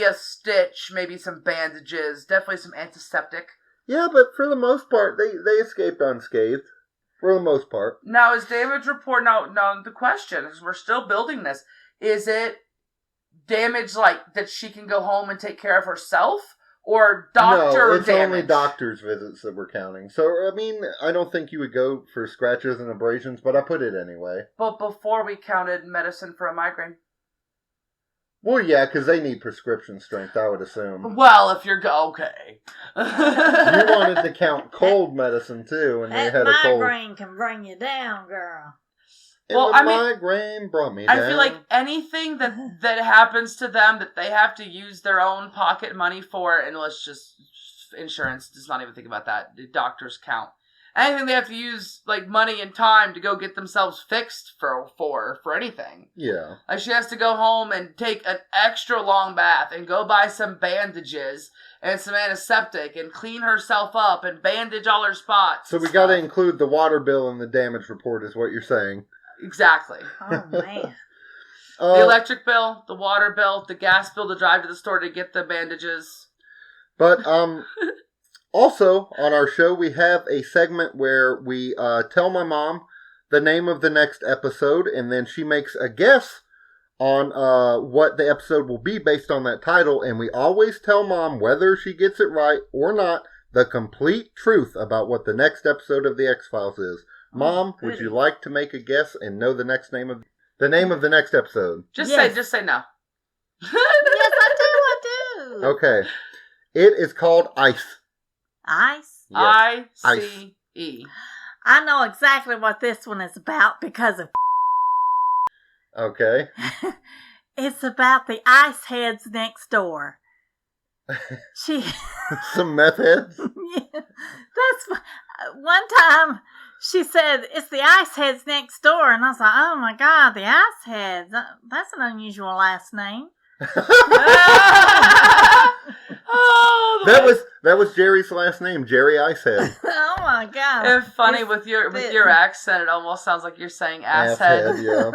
Speaker 3: a stitch, maybe some bandages, definitely some antiseptic.
Speaker 2: Yeah, but for the most part, they escaped unscathed. For the most part.
Speaker 3: Now, is damage report, now the question is, we're still building this, is it damage like that she can go home and take care of herself? Or doctor
Speaker 2: it's
Speaker 3: damage?
Speaker 2: Only doctor's visits that we're counting. So, I mean, I don't think you would go for scratches and abrasions, but I put it anyway.
Speaker 3: But before we counted medicine for a migraine.
Speaker 2: Well, yeah, because they need prescription strength, I would assume.
Speaker 3: Well, if you're okay.
Speaker 2: You wanted to count cold medicine, too, and they had a cold.
Speaker 1: Migraine can bring you down, girl.
Speaker 2: And migraine brought me down.
Speaker 3: I feel like anything that happens to them that they have to use their own pocket money for, and let's just, insurance, just not even think about that. The doctors count. Anything they have to use, like, money and time to go get themselves fixed for anything.
Speaker 2: Yeah.
Speaker 3: Like, she has to go home and take an extra long bath and go buy some bandages and some antiseptic and clean herself up and bandage all her spots.
Speaker 2: So we got to include the water bill in the damage report is what you're saying.
Speaker 3: Exactly.
Speaker 1: Oh, man.
Speaker 3: The electric bill, the water bill, the gas bill to drive to the store to get the bandages.
Speaker 2: But, also, on our show, we have a segment where we tell my mom the name of the next episode, and then she makes a guess on what the episode will be based on that title, and we always tell Mom, whether she gets it right or not, the complete truth about what the next episode of The X-Files is. Mom, would you like to make a guess and know the name of the next episode?
Speaker 3: Just say no.
Speaker 1: Yes, I do.
Speaker 2: Okay. It is called ice.
Speaker 1: Ice?
Speaker 2: Yes.
Speaker 3: I-C-E.
Speaker 1: I know exactly what this one is about because of...
Speaker 2: Okay.
Speaker 1: It's about the ice heads next door.
Speaker 2: Some meth heads?
Speaker 1: Yeah, that's... One time, she said, it's the ice heads next door. And I was like, oh my God, the ice heads. That's an unusual last name.
Speaker 2: That was Jerry's last name, Jerry Icehead.
Speaker 1: Oh my God.
Speaker 3: It's funny with your accent, it almost sounds like you're saying asshead.
Speaker 2: Yeah.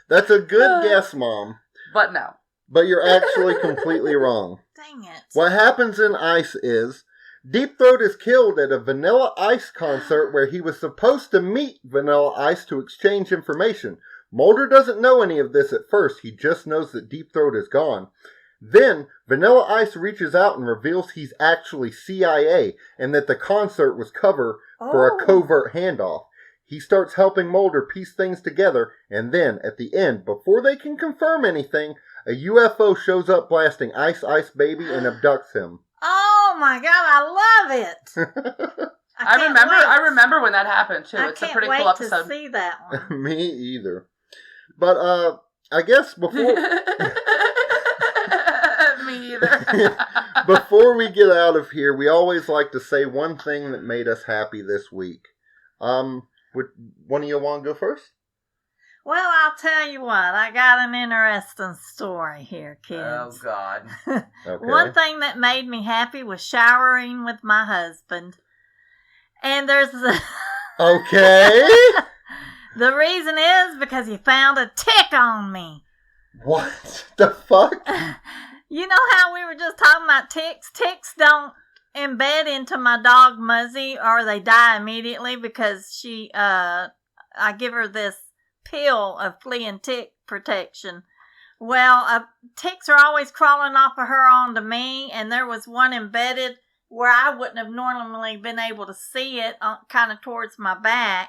Speaker 2: That's a good guess, Mom.
Speaker 3: But no.
Speaker 2: But you're actually completely wrong.
Speaker 1: Dang it.
Speaker 2: What happens in Ice is Deep Throat is killed at a Vanilla Ice concert where he was supposed to meet Vanilla Ice to exchange information. Mulder doesn't know any of this at first. He just knows that Deep Throat is gone. Then, Vanilla Ice reaches out and reveals he's actually CIA and that the concert was cover for a covert handoff. He starts helping Mulder piece things together, and then, at the end, before they can confirm anything, a UFO shows up blasting Ice Ice Baby and abducts him.
Speaker 1: Oh my God, I love it.
Speaker 3: I remember when that happened too. It's a pretty cool episode.
Speaker 1: I can't wait to see that one.
Speaker 2: Me either. But I guess before
Speaker 3: Me either.
Speaker 2: before we get out of here, we always like to say one thing that made us happy this week. Would one of you want to go first?
Speaker 1: Well, I'll tell you what. I got an interesting story here, kids.
Speaker 3: Oh, God.
Speaker 2: Okay.
Speaker 1: One thing that made me happy was showering with my husband. And there's
Speaker 2: Okay.
Speaker 1: the reason is because he found a tick on me.
Speaker 2: What the fuck?
Speaker 1: You know how we were just talking about ticks? Ticks don't embed into my dog Muzzy or they die immediately because I give her this pill of flea and tick protection. Well, ticks are always crawling off of her onto me, and there was one embedded where I wouldn't have normally been able to see it, kind of towards my back.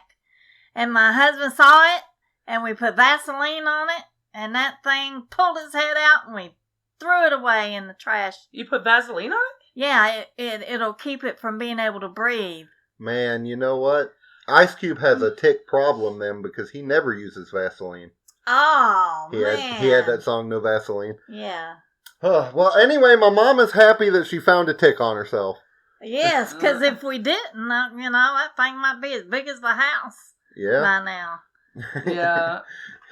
Speaker 1: And my husband saw it, and we put Vaseline on it, and that thing pulled his head out, and we threw it away in the trash.
Speaker 3: You put Vaseline on it?
Speaker 1: Yeah, it'll keep it from being able to breathe.
Speaker 2: Man, you know what? Ice Cube has a tick problem then because he never uses Vaseline.
Speaker 1: Oh, man.
Speaker 2: He had that song, No Vaseline.
Speaker 1: Yeah.
Speaker 2: Well, anyway, my mom is happy that she found a tick on herself.
Speaker 1: Yes, because if we didn't, that thing might be as big as the house by now.
Speaker 3: Yeah.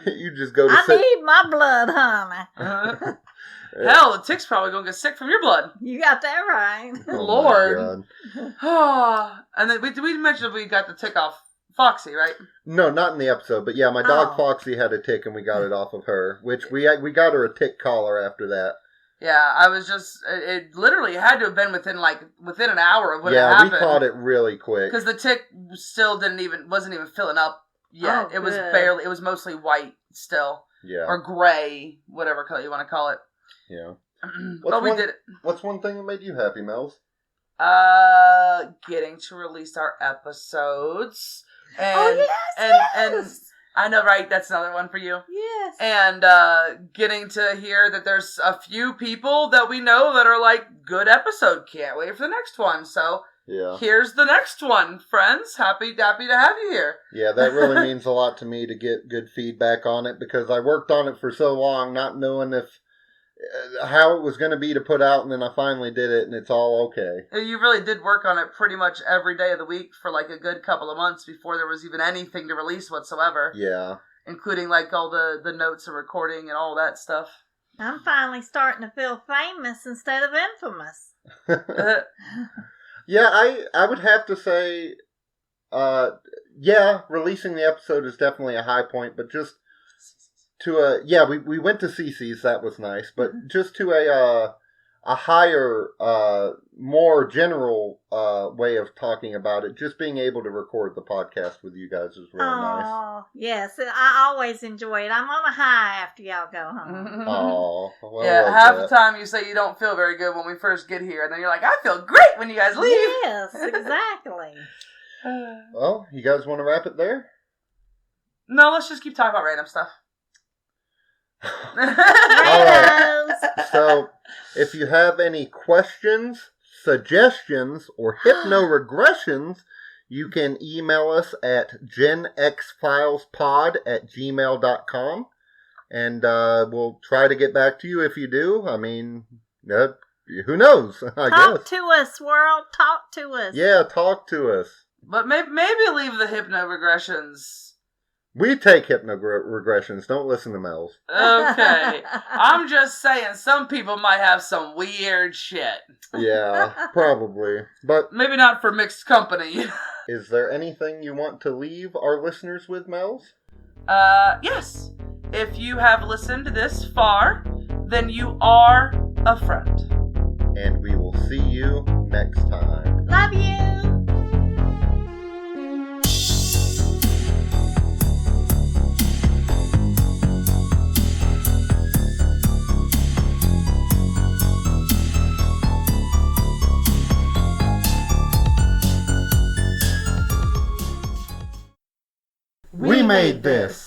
Speaker 2: You just go to
Speaker 1: I need my blood, honey.
Speaker 3: Hell, the tick's probably going to get sick from your blood.
Speaker 1: You got that right.
Speaker 2: Oh,
Speaker 3: Lord. And then we mentioned we got the tick off Foxy, right?
Speaker 2: No, not in the episode, but yeah, my dog Foxy had a tick and we got it off of her, which we got her a tick collar after that.
Speaker 3: Yeah, I was just, it literally had to have been within an hour of when it happened.
Speaker 2: Yeah, we caught it really quick.
Speaker 3: Because the tick still wasn't even filling up yet. It was it was mostly white still.
Speaker 2: Yeah.
Speaker 3: Or gray, whatever color you want to call it.
Speaker 2: Yeah.
Speaker 3: But we did it.
Speaker 2: What's one thing that made you happy, Mel's?
Speaker 3: Getting to release our episodes.
Speaker 1: And
Speaker 3: I know, right? That's another one for you.
Speaker 1: Yes.
Speaker 3: And getting to hear that there's a few people that we know that are like, good episode. Can't wait for the next one. So
Speaker 2: yeah, here's
Speaker 3: the next one, friends. Happy to have you here.
Speaker 2: Yeah, that really means a lot to me to get good feedback on it because I worked on it for so long, not knowing how it was going to be to put out, and then I finally did it, and it's all okay.
Speaker 3: You really did work on it pretty much every day of the week for like a good couple of months before there was even anything to release whatsoever.
Speaker 2: Yeah. Including
Speaker 3: like all the notes and recording and all that stuff.
Speaker 1: I'm finally starting to feel famous instead of infamous.
Speaker 2: Yeah, I would have to say, releasing the episode is definitely a high point, but just we went to CC's, that was nice, but just to a higher, more general way of talking about it, just being able to record the podcast with you guys is really nice.
Speaker 1: Oh, yes, I always enjoy it. I'm on a high after y'all go home.
Speaker 2: Oh, well,
Speaker 3: yeah, half the time you say you don't feel very good when we first get here, and then you're like, I feel great when you guys leave.
Speaker 1: Yes, exactly.
Speaker 2: Well, you guys want to wrap it there?
Speaker 3: No, let's just keep talking about random stuff.
Speaker 2: All right.
Speaker 1: Tomatoes.
Speaker 2: So, if you have any questions, suggestions, or hypnoregressions, you can email us at GenXFilesPod@gmail.com. And we'll try to get back to you if you do. I mean, who knows? I
Speaker 1: Talk
Speaker 2: guess.
Speaker 1: to us, world. Talk to us.
Speaker 2: Yeah, talk to us.
Speaker 3: But maybe leave the hypnoregressions.
Speaker 2: We take hypnoregressions. Don't listen to Mel's.
Speaker 3: Okay. I'm just saying, some people might have some weird shit.
Speaker 2: Yeah, probably. But
Speaker 3: Maybe not for mixed company.
Speaker 2: is there anything you want to leave our listeners with, Mel's?
Speaker 3: Yes. If you have listened this far, then you are a friend.
Speaker 2: And we will see you next time.
Speaker 1: Love you.
Speaker 2: We made this.